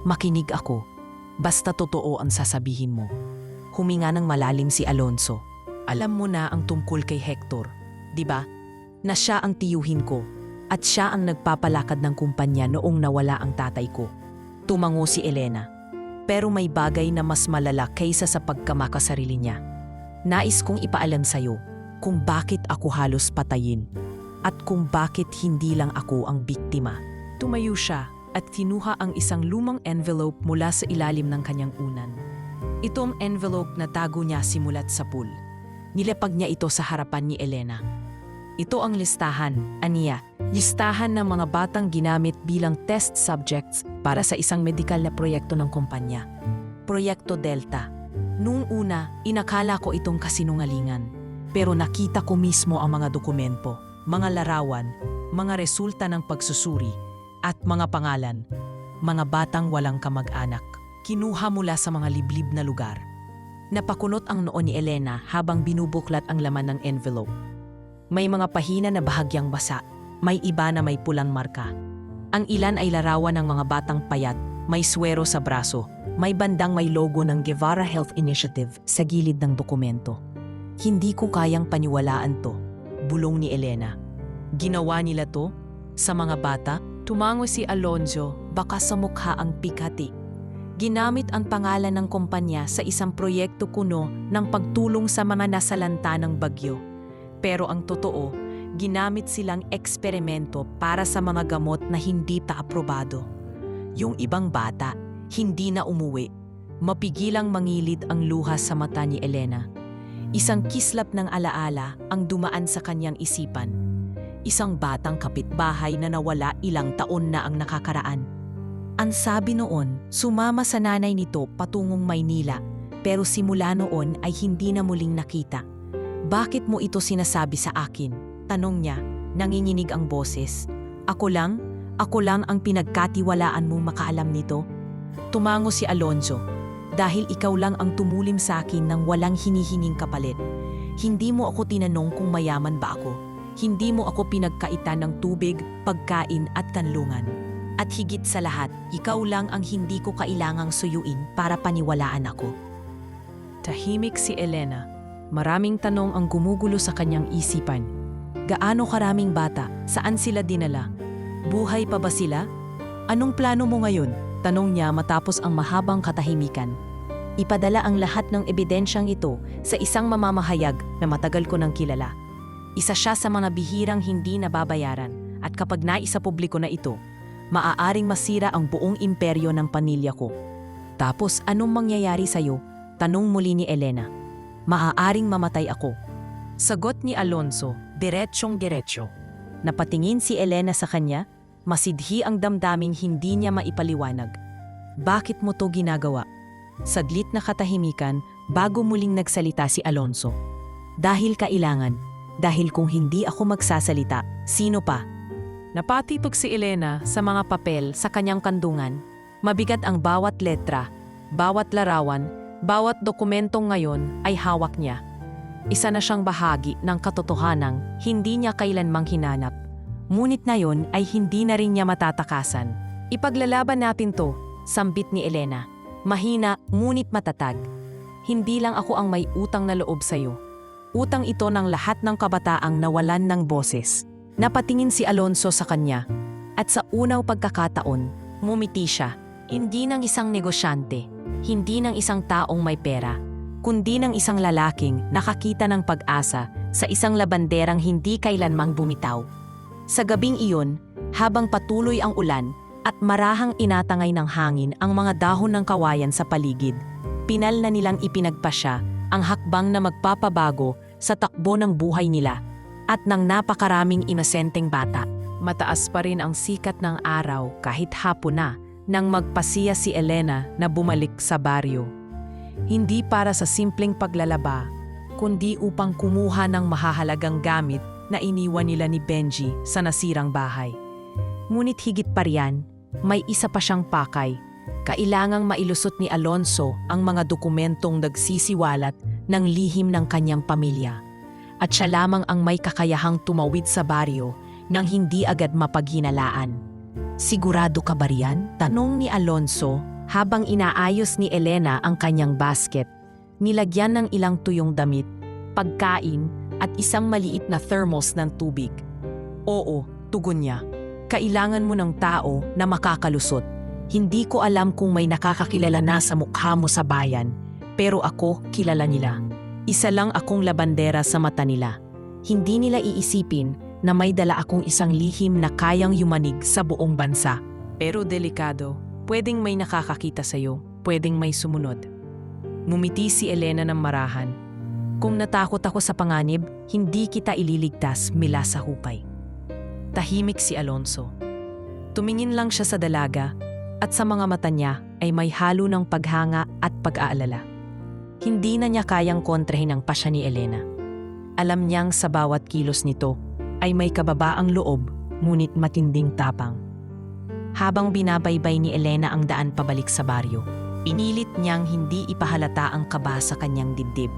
Speaker 1: Makinig ako. Basta totoo ang sasabihin mo. Huminga ng malalim si Alonso. Alam mo na ang tungkol kay Hector, di ba? Na siya ang tiyuhin ko at siya ang nagpapalakad ng kumpanya noong nawala ang tatay ko. Tumango si Elena. Pero may bagay na mas malala kaysa sa pagkamakasarili niya. Nais kong ipaalam sa'yo kung bakit ako halos patayin at kung bakit hindi lang ako ang biktima. Tumayo siya at kinuha ang isang lumang envelope mula sa ilalim ng kanyang unan. Itong envelope na tago niya simulat sa pool. Nilapag niya ito sa harapan ni Elena. Ito ang listahan, aniya. Listahan ng mga batang ginamit bilang test subjects para sa isang medikal na proyekto ng kumpanya. Proyekto Delta. Noong una, inakala ko itong kasinungalingan. Pero nakita ko mismo ang mga dokumento, mga larawan, mga resulta ng pagsusuri, at mga pangalan. Mga batang walang kamag-anak. Kinuha mula sa mga liblib na lugar. Napakunot ang noo ni Elena habang binubuklat ang laman ng envelope. May mga pahina na bahagyang basa, may iba na may pulang marka. Ang ilan ay larawan ng mga batang payat, may swero sa braso, may bandang may logo ng Guevara Health Initiative sa gilid ng dokumento. Hindi ko kayang paniwalaan to, bulong ni Elena. Ginawa nila to? Sa mga bata? Tumango si Alonso, baka sa mukha ang pikati. Ginamit ang pangalan ng kumpanya sa isang proyekto kuno ng pagtulong sa mga nasalanta ng bagyo. Pero ang totoo, ginamit silang eksperimento para sa mga gamot na hindi pa aprobado. Yung ibang bata, hindi na umuwi. Mapigilang mangilid ang luha sa mata ni Elena. Isang kislap ng alaala ang dumaan sa kanyang isipan. Isang batang kapitbahay na nawala ilang taon na ang nakakaraan. Ang sabi noon, sumama sa nanay nito patungong Maynila, pero simula noon ay hindi na muling nakita. Bakit mo ito sinasabi sa akin? Tanong niya, nanginginig ang boses. Ako lang ang pinagkatiwalaan mong makaalam nito. Tumango si Alonso, dahil ikaw lang ang tumulim sa akin ng walang hinihinging kapalit. Hindi mo ako tinanong kung mayaman ba ako. Hindi mo ako pinagkaitan ng tubig, pagkain at kanlungan. At higit sa lahat, ikaw lang ang hindi ko kailangang suyuin para paniwalaan ako. Tahimik si Elena. Maraming tanong ang gumugulo sa kanyang isipan. Gaano karaming bata? Saan sila dinala? Buhay pa ba sila? Anong plano mo ngayon? Tanong niya matapos ang mahabang katahimikan. Ipadala ang lahat ng ebidensyang ito sa isang mamamahayag na matagal ko nang kilala. Isa siya sa mga bihirang hindi nababayaran at kapag naisapubliko na ito, maaaring masira ang buong imperyo ng pamilya ko. Tapos anong mangyayari sa'yo? Tanong muli ni Elena. Maaaring mamatay ako. Sagot ni Alonso, diretsyong-diretsyo. Napatingin si Elena sa kanya, masidhi ang damdaming hindi niya maipaliwanag. Bakit mo to ginagawa? Saglit na katahimikan bago muling nagsalita si Alonso. Dahil kailangan, dahil kung hindi ako magsasalita, sino pa? Napatipag si Elena sa mga papel sa kanyang kandungan. Mabigat ang bawat letra, bawat larawan, bawat dokumentong ngayon ay hawak niya. Isa na siyang bahagi ng katotohanang hindi niya kailanmang hinanap. Ngunit na yon ay hindi na rin niya matatakasan. Ipaglalaban natin to, sambit ni Elena. Mahina ngunit matatag. Hindi lang ako ang may utang na loob sa'yo. Utang ito ng lahat ng kabataang nawalan ng boses. Napatingin si Alonso sa kanya. At sa unaw pagkakataon, ngumiti siya. Hindi ng isang negosyante, hindi ng isang taong may pera, kundi ng isang lalaking nakakita ng pag-asa sa isang labanderang hindi kailanmang bumitaw. Sa gabing iyon, habang patuloy ang ulan at marahang inatangay ng hangin ang mga dahon ng kawayan sa paligid, pinal na nilang ipinagpasya ang hakbang na magpapabago sa takbo ng buhay nila at ng napakaraming inosenteng bata. Mataas pa rin ang sikat ng araw kahit hapon na nang magpasiya si Elena na bumalik sa baryo. Hindi para sa simpleng paglalaba, kundi upang kumuha ng mahahalagang gamit na iniwan nila ni Benji sa nasirang bahay. Ngunit higit pa riyan, may isa pa siyang pakay. Kailangang mailusot ni Alonso ang mga dokumentong nagsisiwalat ng lihim ng kanyang pamilya. At siya lamang ang may kakayahang tumawid sa baryo nang hindi agad mapaghinalaan. Sigurado ka ba riyan? Tanong ni Alonso habang inaayos ni Elena ang kanyang basket. Nilagyan ng ilang tuyong damit, pagkain at isang maliit na thermos ng tubig. Oo, tugon niya. Kailangan mo ng tao na makakalusot. Hindi ko alam kung may nakakakilala na sa mukha mo sa bayan, pero ako kilala nila. Isa lang akong labandera sa mata nila. Hindi nila iisipin na may dala akong isang lihim na kayang yumanig sa buong bansa. Pero delikado, pwedeng may nakakakita sa'yo, pwedeng may sumunod. Ngumiti si Elena ng marahan. Kung natakot ako sa panganib, hindi kita ililigtas mula sa hupay. Tahimik si Alonso. Tumingin lang siya sa dalaga at sa mga mata niya ay may halo ng paghanga at pag-aalala. Hindi na niya kayang kontrahin ang pasya ni Elena. Alam niyang sa bawat kilos nito ay may kababaang loob ngunit matinding tapang. Habang binabaybay ni Elena ang daan pabalik sa baryo, pinilit niyang hindi ipahalata ang kaba sa kanyang dibdib.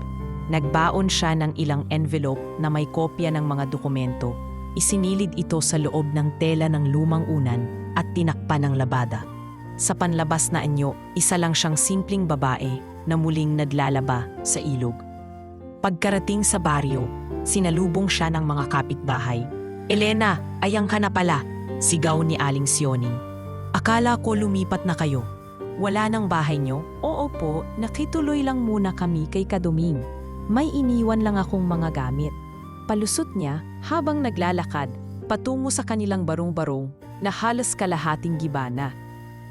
Speaker 1: Nagbaon siya ng ilang envelope na may kopya ng mga dokumento. Isinilid ito sa loob ng tela ng lumang unan at tinakpan ng labada. Sa panlabas na anyo, isa lang siyang simpleng babae na muling naglalaba sa ilog. Pagkarating sa baryo, sinalubong siya ng mga kapitbahay. "Elena, ayang ka na pala," sigaw ni Aling Sioning. "Akala ko lumipat na kayo. Wala nang bahay niyo?" "Oo po, nakituloy lang muna kami kay Kaduming. May iniwan lang akong mga gamit." Palusot niya habang naglalakad patungo sa kanilang barong-barong na halos kalahating gibana.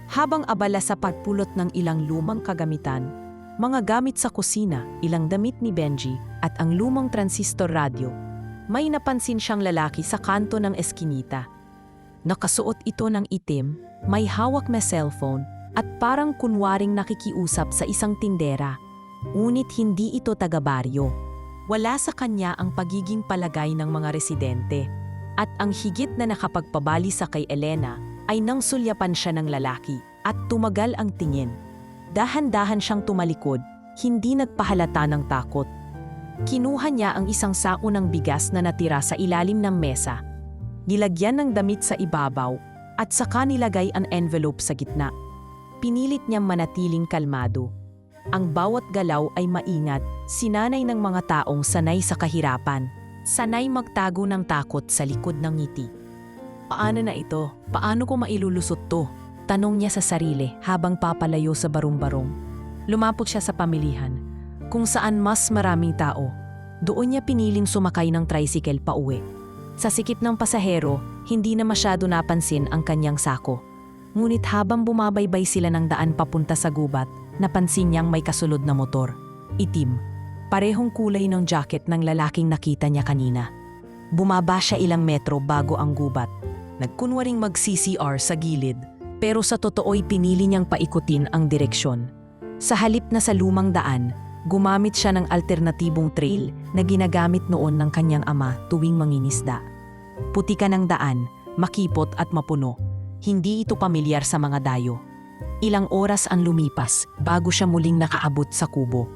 Speaker 1: Habang abala sa pagpulot ng ilang lumang kagamitan, mga gamit sa kusina, ilang damit ni Benji at ang lumang transistor radio, may napansin siyang lalaki sa kanto ng eskinita. Nakasuot ito ng itim, may hawak na cellphone at parang kunwaring nakikiusap sa isang tindera. Ngunit hindi ito taga-baryo. Wala sa kanya ang pagiging palagay ng mga residente. At ang higit na nakapagpabali sa kay Elena ay nang sulyapan siya ng lalaki at tumagal ang tingin. Dahan-dahan siyang tumalikod, hindi nagpahalata ng takot. Kinuha niya ang isang sako ng bigas na natira sa ilalim ng mesa. Nilagyan ng damit sa ibabaw at saka nilagay ang envelope sa gitna. Pinilit niyang manatiling kalmado. Ang bawat galaw ay maingat, sinanay ng mga taong sanay sa kahirapan. Sanay magtago ng takot sa likod ng ngiti. "Paano na ito? Paano ko mailulusot to?" tanong niya sa sarili habang papalayo sa barong-barong. Lumapot siya sa pamilihan, kung saan mas maraming tao. Doon niya piniling sumakay ng tricycle pauwi. Sa sikip ng pasahero, hindi na masyado napansin ang kanyang sako. Ngunit habang bumabaybay sila ng daan papunta sa gubat, napansin niyang may kasulod na motor. Itim, parehong kulay ng jacket ng lalaking nakita niya kanina. Bumaba siya ilang metro bago ang gubat. Nagkunwaring mag-CCR sa gilid, pero sa totoo'y pinili niyang paikutin ang direksyon. Sa halip na sa lumang daan, gumamit siya ng alternatibong trail na ginagamit noon ng kanyang ama tuwing mangingisda. Puti ka ng daan, makipot at mapuno. Hindi ito pamilyar sa mga dayo. Ilang oras ang lumipas bago siya muling nakaabot sa kubo.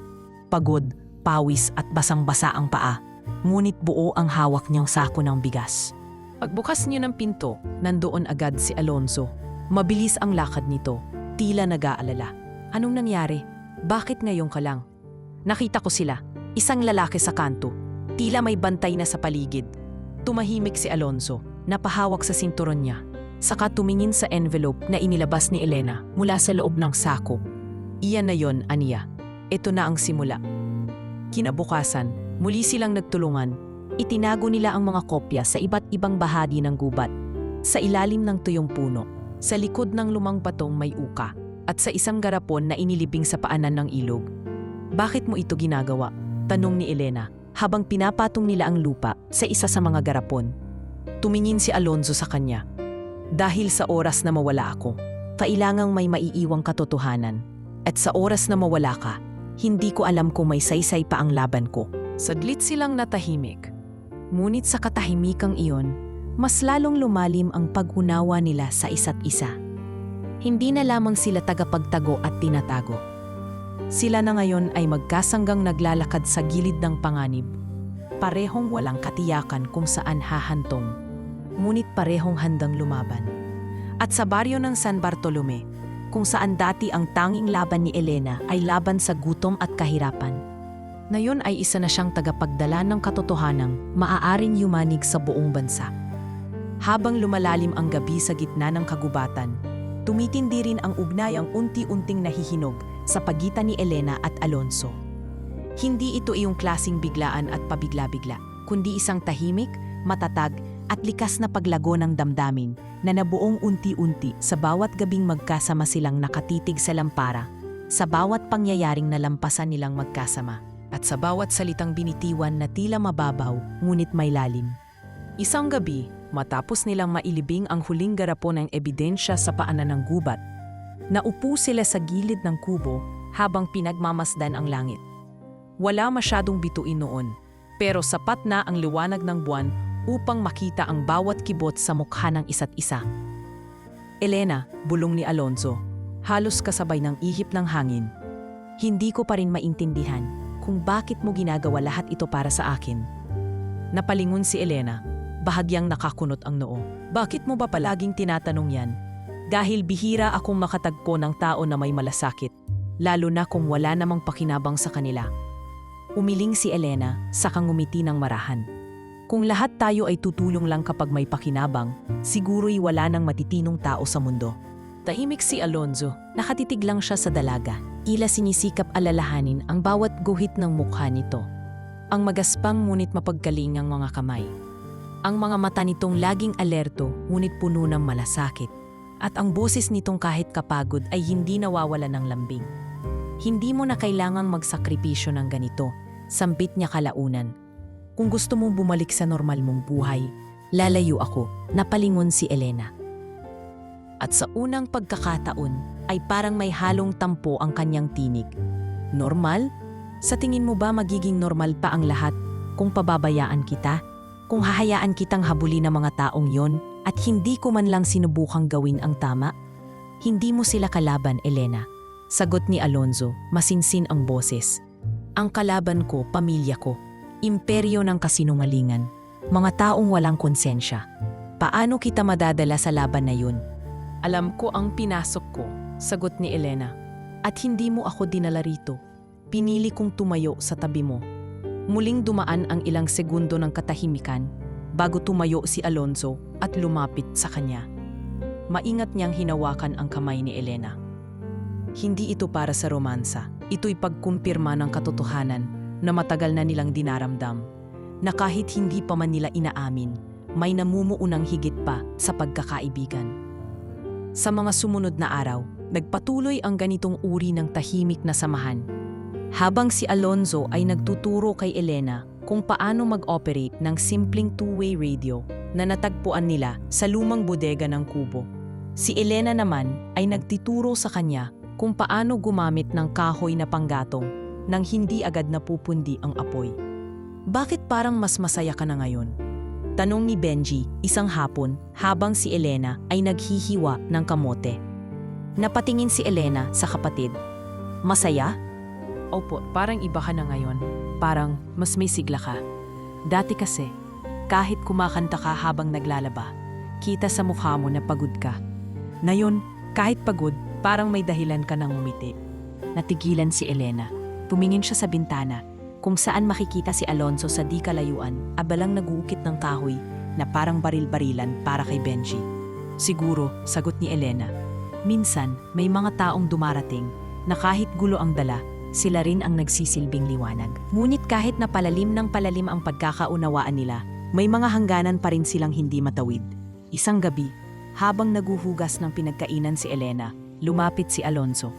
Speaker 1: Pagod, pawis at basang-basa ang paa, ngunit buo ang hawak niyang sako ng bigas. Pagbukas niya ng pinto, nandoon agad si Alonso. Mabilis ang lakad nito, tila nag-aalala. "Anong nangyari? Bakit ngayon ka lang?" "Nakita ko sila, isang lalaki sa kanto. Tila may bantay na sa paligid." Tumahimik si Alonso, napahawak sa sinturon niya. Saka tumingin sa envelope na inilabas ni Elena mula sa loob ng sako. "Iyan na yon, Ania. Ito na ang simula." Kinabukasan, muli silang nagtulungan. Itinago nila ang mga kopya sa iba't ibang bahagi ng gubat. Sa ilalim ng tuyong puno, sa likod ng lumang batong may uka, at sa isang garapon na inilibing sa paanan ng ilog. "Bakit mo ito ginagawa?" tanong ni Elena habang pinapatong nila ang lupa sa isa sa mga garapon. Tumingin si Alonso sa kanya. "Dahil sa oras na mawala ako, kailangang may maiiwang katotohanan. At sa oras na mawala ka, hindi ko alam kung may saysay pa ang laban ko." Saglit silang natahimik. Ngunit sa katahimikang iyon, mas lalong lumalim ang pag-unawa nila sa isa't isa. Hindi na lamang sila tagapagtago at tinatago. Sila na ngayon ay magkasanggang naglalakad sa gilid ng panganib. Parehong walang katiyakan kung saan hahantong, ngunit parehong handang lumaban. At sa baryo ng San Bartolome, kung saan dati ang tanging laban ni Elena ay laban sa gutom at kahirapan, ngayon ay isa na siyang tagapagdala ng katotohanang maaaring yumanig sa buong bansa. Habang lumalalim ang gabi sa gitna ng kagubatan, tumitindi rin ang ugnayang unti-unting nahihinog sa pagitan ni Elena at Alonso. Hindi ito iyong klasing biglaan at pabigla-bigla, kundi isang tahimik, matatag at likas na paglago ng damdamin na nabuong unti-unti sa bawat gabing magkasama silang nakatitig sa lampara, sa bawat pangyayaring nalampasan nilang magkasama, at sa bawat salitang binitiwan na tila mababaw ngunit may lalim. Isang gabi, matapos nilang mailibing ang huling garapon ng ebidensya sa paanan ng gubat, naupo sila sa gilid ng kubo habang pinagmamasdan ang langit. Wala masyadong bituin noon, pero sapat na ang liwanag ng buwan upang makita ang bawat kibot sa mukha ng isa't isa. Elena, bulong ni Alonso, halos kasabay ng ihip ng hangin. Hindi ko pa rin maintindihan kung bakit mo ginagawa lahat ito para sa akin. Napalingon si Elena, bahagyang nakakunot ang noo. Bakit mo ba palaging tinatanong yan? Dahil bihira akong makatagpo ng tao na may malasakit, lalo na kung wala namang pakinabang sa kanila. Umiling si Elena, sakang ngumiti ng marahan. Kung lahat tayo ay tutulong lang kapag may pakinabang, siguro'y wala nang matitinong tao sa mundo. Tahimik si Alonso, nakatitig lang siya sa dalaga. Ila sinisikap alalahanin ang bawat guhit ng mukha nito. Ang magaspang ngunit mapagkalingang mga kamay. Ang mga mata nitong laging alerto ngunit puno ng malasakit. At ang boses nitong kahit kapagod ay hindi nawawala ng lambing. Hindi mo na kailangang magsakripisyo ng ganito, sambit niya kalaunan. Kung gusto mong bumalik sa normal mong buhay, lalayo ako, napalingon si Elena. At sa unang pagkakataon ay parang may halong tampo ang kanyang tinig. Normal? Sa tingin mo ba magiging normal pa ang lahat kung pababayaan kita? Kung hahayaan kitang habulin ng mga taong yon at hindi ko man lang sinubukang gawin ang tama? Hindi mo sila kalaban, Elena. Sagot ni Alonso, masinsin ang boses. Ang kalaban ko, pamilya ko. Imperyo ng kasinungalingan. Mga taong walang konsensya. Paano kita madadala sa laban na yun? Alam ko ang pinasok ko, sagot ni Elena. At hindi mo ako dinala rito. Pinili kong tumayo sa tabi mo. Muling dumaan ang ilang segundo ng katahimikan bago tumayo si Alonso at lumapit sa kanya. Maingat niyang hinawakan ang kamay ni Elena. Hindi ito para sa romansa. Ito'y pagkumpirma ng katotohanan na matagal na nilang dinaramdam. Na kahit hindi pa man nila inaamin, may namumuunang higit pa sa pagkakaibigan. Sa mga sumunod na araw, nagpatuloy ang ganitong uri ng tahimik na samahan. Habang si Alonso ay nagtuturo kay Elena kung paano mag-operate ng simpleng two-way radio na natagpuan nila sa lumang bodega ng kubo. Si Elena naman ay nagtuturo sa kanya kung paano gumamit ng kahoy na panggatong nang hindi agad napupundi ang apoy. Bakit parang mas masaya ka na ngayon? Tanong ni Benji isang hapon habang si Elena ay naghihiwa ng kamote. Napatingin si Elena sa kapatid. Masaya? Opo, parang iba ka na ngayon. Parang mas may sigla ka. Dati kasi, kahit kumakanta ka habang naglalaba, kita sa mukha mo na pagod ka. Ngayon, kahit pagod, parang may dahilan ka nang umiti. Natigilan si Elena. Tumingin siya sa bintana, kung saan makikita si Alonso sa di kalayuan, abalang naguukit ng kahoy na parang baril-barilan para kay Benji. Siguro, sagot ni Elena. Minsan, may mga taong dumarating na kahit gulo ang dala, sila rin ang nagsisilbing liwanag. Ngunit kahit na palalim ng palalim ang pagkakaunawaan nila, may mga hangganan pa rin silang hindi matawid. Isang gabi, habang naguhugas ng pinagkainan si Elena, lumapit si Alonso.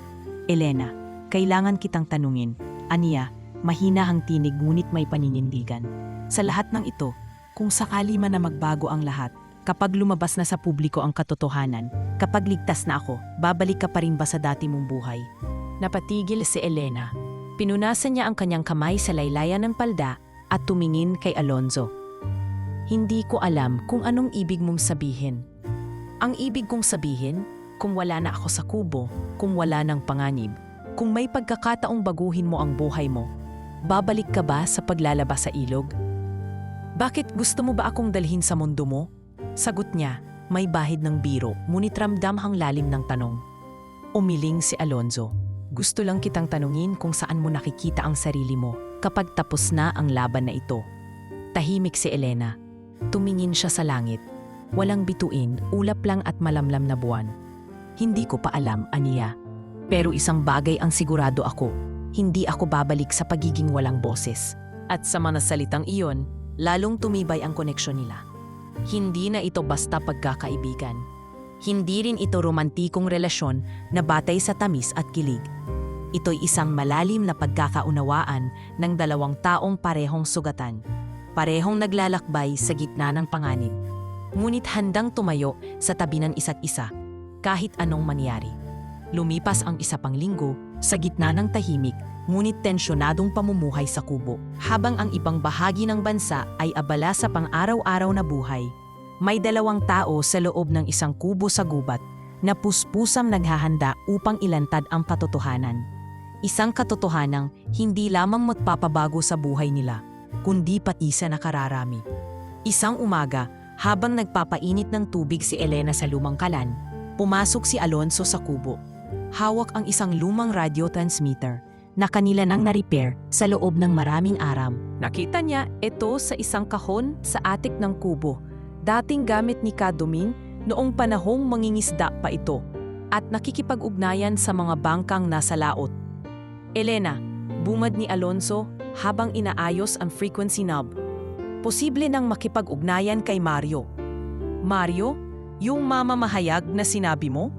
Speaker 1: Elena, kailangan kitang tanungin. Aniya, mahina ang tinig ngunit may paninindigan. Sa lahat ng ito, kung sakali man na magbago ang lahat, kapag lumabas na sa publiko ang katotohanan, kapag ligtas na ako, babalik ka pa rin ba sa dati mong buhay? Napatigil si Elena. Pinunasan niya ang kanyang kamay sa laylayan ng palda at tumingin kay Alonso. Hindi ko alam kung anong ibig mong sabihin. Ang ibig kong sabihin, kung wala na ako sa kubo, kung wala ng panganib, kung may pagkakataong baguhin mo ang buhay mo, babalik ka ba sa paglalabas sa ilog? Bakit gusto mo ba akong dalhin sa mundo mo? Sagot niya, may bahid ng biro, ngunit ramdamhang lalim ng tanong. Umiling si Alonzo. Gusto lang kitang tanungin kung saan mo nakikita ang sarili mo kapag tapos na ang laban na ito. Tahimik si Elena. Tumingin siya sa langit. Walang bituin, ulap lang at malamlam na buwan. Hindi ko pa alam, aniya. Pero isang bagay ang sigurado ako. Hindi ako babalik sa pagiging walang boses. At sa mga salitang iyon, lalong tumibay ang koneksyon nila. Hindi na ito basta pagkakaibigan. Hindi rin ito romantikong relasyon na batay sa tamis at kilig. Ito'y isang malalim na pagkakaunawaan ng dalawang taong parehong sugatan. Parehong naglalakbay sa gitna ng panganib. Ngunit handang tumayo sa tabi ng isa't isa, kahit anong mangyari. Lumipas ang isa pang linggo sa gitna ng tahimik, ngunit tensyonadong pamumuhay sa kubo. Habang ang ibang bahagi ng bansa ay abala sa pang-araw-araw na buhay, may dalawang tao sa loob ng isang kubo sa gubat na puspusang naghahanda upang ilantad ang katotohanan. Isang katotohanang hindi lamang magpapabago sa buhay nila, kundi pati sa nakararami. Isang umaga, habang nagpapainit ng tubig si Elena sa lumang kalan, pumasok si Alonzo sa kubo. Hawak ang isang lumang radio transmitter na kanila nang na-repair sa loob ng maraming araw. Nakita niya ito sa isang kahon sa atik ng kubo. Dating gamit ni Kadumin noong panahong mangingisda pa ito at nakikipag-ugnayan sa mga bangkang nasa laot. Elena, bungad ni Alonzo habang inaayos ang frequency knob. Posible nang makipag-ugnayan kay Mario. Mario, yung mamamahayag na sinabi mo?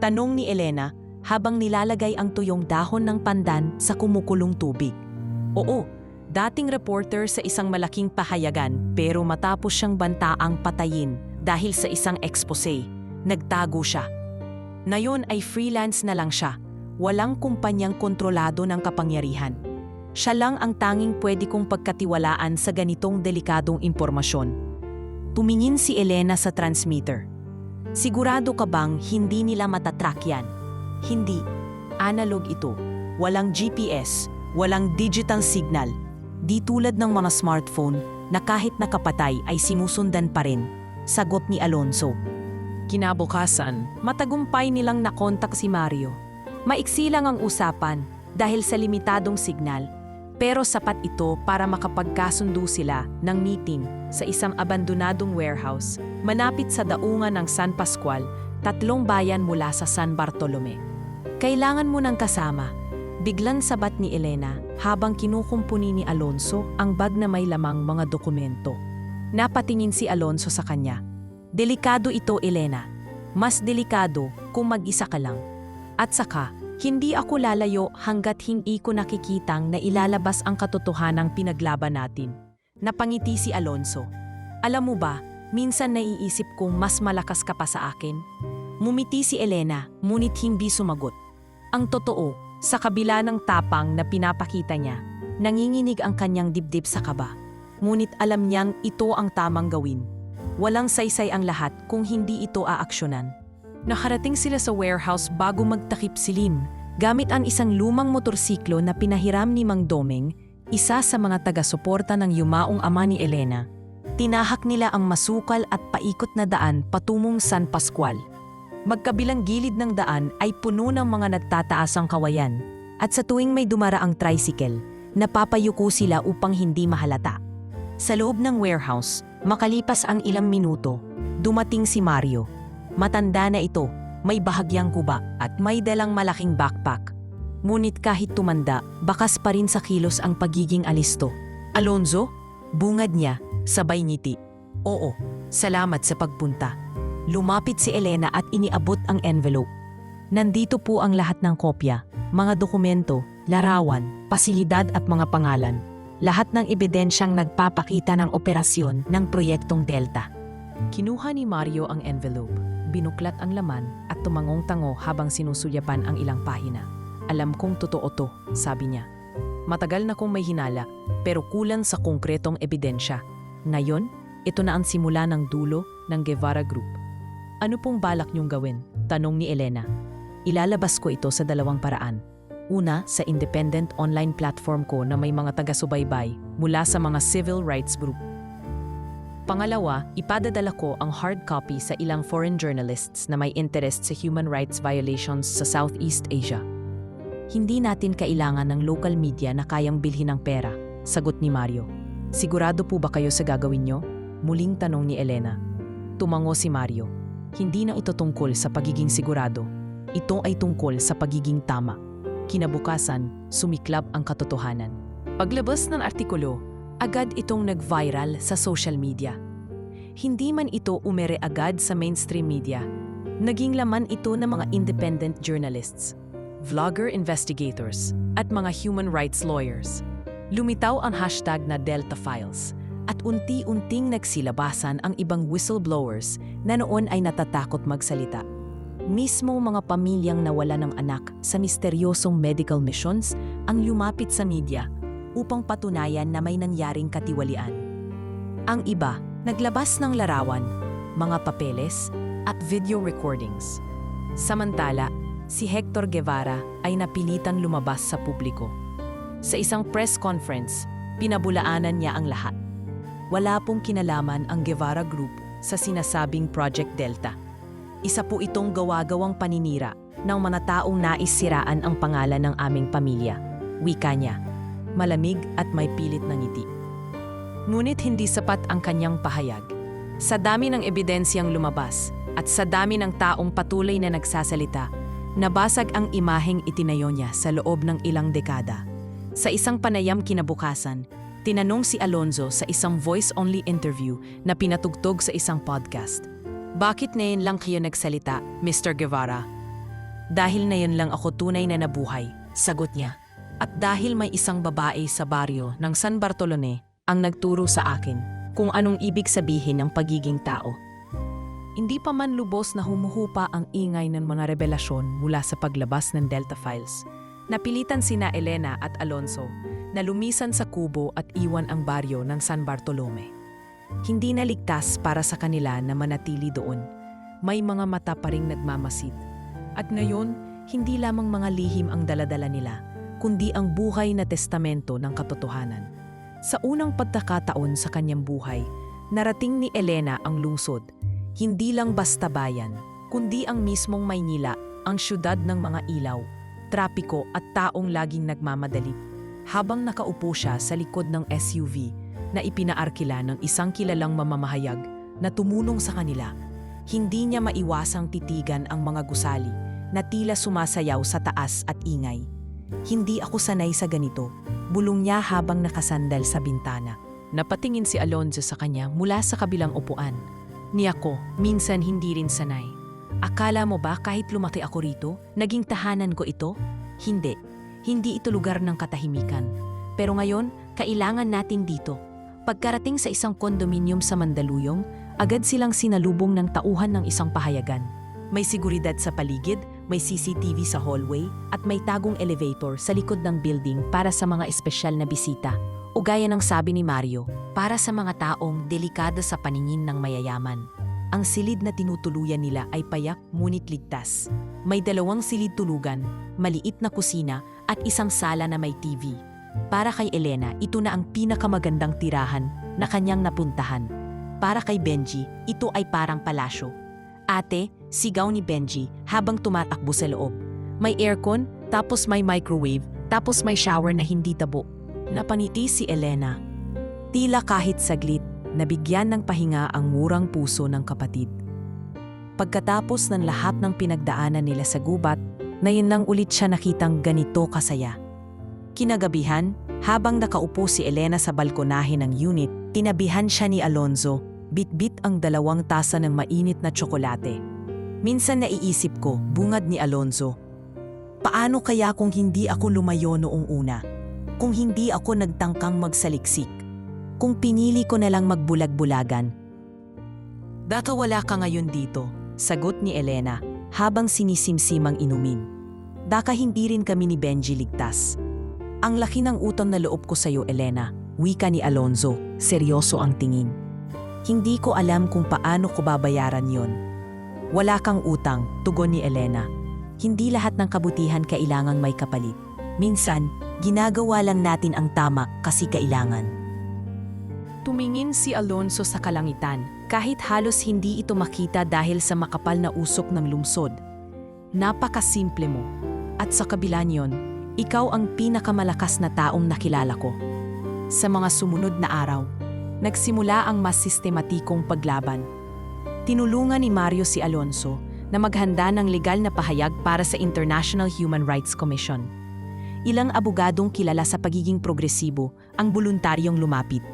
Speaker 1: Tanong ni Elena habang nilalagay ang tuyong dahon ng pandan sa kumukulong tubig. Oo, dating reporter sa isang malaking pahayagan pero matapos siyang bantaang patayin dahil sa isang expose, nagtago siya. Ngayon ay freelance na lang siya, walang kumpanyang kontrolado ng kapangyarihan. Siya lang ang tanging pwede kong pagkatiwalaan sa ganitong delikadong impormasyon. Tumingin si Elena sa transmitter. Sigurado ka bang hindi nila matatrack yan? Hindi. Analog ito. Walang GPS, walang digital signal. Di tulad ng mga smartphone na kahit nakapatay ay sinusundan pa rin. Sagot ni Alonzo. Kinabukasan, matagumpay nilang nakontak si Mario. Maiksi lang ang usapan dahil sa limitadong signal. Pero sapat ito para makapagkasundo sila ng meeting sa isang abandonadong warehouse malapit sa daungan ng San Pascual, 3 bayan mula sa San Bartolome. Kailangan mo ng kasama. Biglang sabat ni Elena habang kinukumpuni ni Alonzo ang bag na may lamang mga dokumento. Napatingin si Alonzo sa kanya. Delikado ito, Elena. Mas delikado kung mag-isa ka lang. At saka, hindi ako lalayo hanggat hindi ko nakikitang na ilalabas ang katotohanang pinaglaban natin. Napangiti si Alonzo. Alam mo ba, minsan naiisip kong mas malakas ka pa sa akin. Mumiti si Elena, ngunit hindi sumagot. Ang totoo, sa kabila ng tapang na pinapakita niya, nanginginig ang kanyang dibdib sa kaba. Ngunit alam niyang ito ang tamang gawin. Walang saysay ang lahat kung hindi ito aaksyonan. Nakarating sila sa warehouse bago magtakip silim, gamit ang isang lumang motorsiklo na pinahiram ni Mang Doming, isa sa mga taga-suporta ng yumaong ama ni Elena. Tinahak nila ang masukal at paikot na daan patungong San Pascual. Magkabilang gilid ng daan ay puno ng mga nagtataasang kawayan, at sa tuwing may dumaraang tricycle, napapayuko sila upang hindi mahalata. Sa loob ng warehouse, makalipas ang ilang minuto, dumating si Mario. Matanda na ito, may bahagyang kuba at may dalang malaking backpack. Ngunit kahit tumanda, bakas pa rin sa kilos ang pagiging alisto. Alonzo? Bungad niya, sabay ngiti. Oo, salamat sa pagpunta. Lumapit si Elena at iniabot ang envelope. Nandito po ang lahat ng kopya, mga dokumento, larawan, pasilidad at mga pangalan. Lahat ng ebidensyang nagpapakita ng operasyon ng Proyektong Delta. Kinuha ni Mario ang envelope. Binuklat ang laman at tumangong-tango habang sinusulyapan ang ilang pahina. Alam kong totoo to, sabi niya. Matagal na kong may hinala, pero kulang sa konkretong ebidensya. Ngayon, ito na ang simula ng dulo ng Guevara Group. Ano pong balak niyong gawin? Tanong ni Elena. Ilalabas ko ito sa dalawang paraan. Una, sa independent online platform ko na may mga taga-subaybay mula sa mga civil rights group. Pangalawa, ipadadala ko ang hard copy sa ilang foreign journalists na may interest sa human rights violations sa Southeast Asia. Hindi natin kailangan ng local media na kayang bilhin ng pera, sagot ni Mario. Sigurado po ba kayo sa gagawin nyo? Muling tanong ni Elena. Tumango si Mario. Hindi na ito tungkol sa pagiging sigurado. Ito ay tungkol sa pagiging tama. Kinabukasan, sumiklab ang katotohanan. Paglabas ng artikulo, agad itong nag-viral sa social media. Hindi man ito umere agad sa mainstream media. Naging laman ito ng mga independent journalists, vlogger investigators, at mga human rights lawyers. Lumitaw ang hashtag na Delta Files at unti-unting nagsilabasan ang ibang whistleblowers na noon ay natatakot magsalita. Mismo mga pamilyang nawala ng anak sa misteryosong medical missions ang lumapit sa media upang patunayan na may nangyaring katiwalian. Ang iba, naglabas ng larawan, mga papeles, at video recordings. Samantala, si Hector Guevara ay napilitang lumabas sa publiko. Sa isang press conference, pinabulaanan niya ang lahat. Wala pong kinalaman ang Guevara Group sa sinasabing Project Delta. Isa po itong gawa-gawang paninira ng mga taong nais siraan ang pangalan ng aming pamilya. Wika niya, malamig at may pilit na ngiti. Ngunit hindi sapat ang kanyang pahayag. Sa dami ng ebidensyang lumabas at sa dami ng taong patuloy na nagsasalita, nabasag ang imaheng itinayo niya sa loob ng ilang dekada. Sa isang panayam kinabukasan, tinanong si Alonzo sa isang voice-only interview na pinatugtog sa isang podcast. Bakit ngayon lang kayo nagsalita, Mr. Guevara? Dahil ngayon lang ako tunay na nabuhay, sagot niya. At dahil may isang babae sa baryo ng San Bartolome ang nagturo sa akin kung anong ibig sabihin ng pagiging tao. Hindi pa man lubos na humuhupa ang ingay ng mga revelasyon mula sa paglabas ng Delta Files. Napilitan sina Elena at Alonzo na lumisan sa kubo at iwan ang baryo ng San Bartolome. Hindi na ligtas para sa kanila na manatili doon. May mga mata pa ring nagmamasid. At ngayon, hindi lamang mga lihim ang daladala nila, kundi ang buhay na testamento ng katotohanan. Sa unang pagkakataon sa kanyang buhay, narating ni Elena ang lungsod. Hindi lang basta bayan, kundi ang mismong Maynila, ang syudad ng mga ilaw, trapiko at taong laging nagmamadali. Habang nakaupo siya sa likod ng SUV na ipinaarkila ng isang kilalang mamamahayag na tumulong sa kanila, hindi niya maiwasang titigan ang mga gusali na tila sumasayaw sa taas at ingay. Hindi ako sanay sa ganito, bulong niya habang nakasandal sa bintana. Napatingin si Alonzo sa kanya mula sa kabilang upuan. Ni ako, minsan hindi rin sanay. Akala mo ba kahit lumaki ako rito, naging tahanan ko ito? Hindi. Hindi ito lugar ng katahimikan. Pero ngayon, kailangan natin dito. Pagkarating sa isang kondominium sa Mandaluyong, agad silang sinalubong ng tauhan ng isang pahayagan. May seguridad sa paligid, may CCTV sa hallway, at may tagong elevator sa likod ng building para sa mga espesyal na bisita. O gaya ng sabi ni Mario, para sa mga taong delikado sa paningin ng mayayaman. Ang silid na tinutuluyan nila ay payak ngunit ligtas. May 2 silid tulugan, maliit na kusina at isang sala na may TV. Para kay Elena, ito na ang pinakamagandang tirahan na kanyang napuntahan. Para kay Benji, ito ay parang palasyo. Ate, sigaw ni Benji habang tumatakbo sa loob. May aircon, tapos may microwave, tapos may shower na hindi tabo. Napaniti si Elena. Tila kahit saglit, nabigyan ng pahinga ang murang puso ng kapatid. Pagkatapos ng lahat ng pinagdaanan nila sa gubat, ngayon lang ulit siya nakitang ganito kasaya. Kinagabihan, habang nakaupo si Elena sa balkonahe ng unit, tinabihan siya ni Alonzo, bitbit ang 2 tasa ng mainit na tsokolate. Minsan naiisip ko, bungad ni Alonzo, paano kaya kung hindi ako lumayo noong una? Kung hindi ako nagtangkang magsaliksik? Kung pinili ko na lang magbulag-bulagan? Daka wala ka ngayon dito, sagot ni Elena habang sinisimsimang inumin. Daka hindi rin kami ni Benji ligtas. Ang laki ng utang na loob ko sa'yo, Elena, wika ni Alonzo, seryoso ang tingin. Hindi ko alam kung paano ko babayaran yon. Wala kang utang, tugon ni Elena. Hindi lahat ng kabutihan kailangang may kapalit. Minsan, ginagawa lang natin ang tama kasi kailangan. Tumingin si Alonso sa kalangitan, kahit halos hindi ito makita dahil sa makapal na usok ng lungsod. Napakasimple mo. At sa kabila niyon, ikaw ang pinakamalakas na taong nakilala ko. Sa mga sumunod na araw, nagsimula ang mas sistematikong paglaban. Tinulungan ni Mario si Alonso na maghanda ng legal na pahayag para sa International Human Rights Commission. Ilang abogadong kilala sa pagiging progresibo ang voluntaryong lumapit.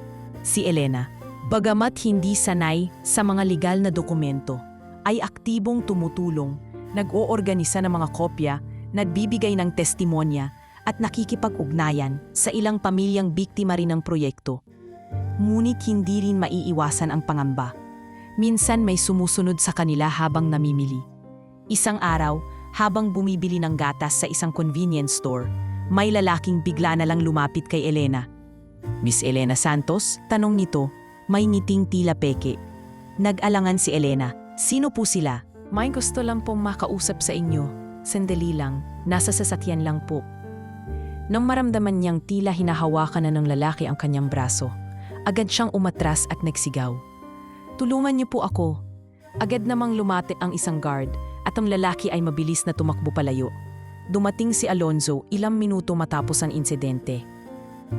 Speaker 1: Si Elena, bagamat hindi sanay sa mga legal na dokumento, ay aktibong tumutulong, nag-oorganisa ng mga kopya, nagbibigay ng testimonya at nakikipag-ugnayan sa ilang pamilyang biktima rin ng proyekto. Ngunit hindi rin maiiwasan ang pangamba. Minsan may sumusunod sa kanila habang namimili. Isang araw, habang bumibili ng gatas sa isang convenience store, may lalaking bigla na lang lumapit kay Elena. Miss Elena Santos, tanong nito, may ngiting tila peke. Nag-alangan si Elena. Sino po sila? May gusto lang pong makausap sa inyo. Sandali lang, nasa sasakyan lang po. Nang maramdaman niyang tila hinahawakan na ng lalaki ang kanyang braso, agad siyang umatras at nagsigaw. Tulungan niyo po ako. Agad namang lumapit ang isang guard at ang lalaki ay mabilis na tumakbo palayo. Dumating si Alonzo ilang minuto matapos ang insidente.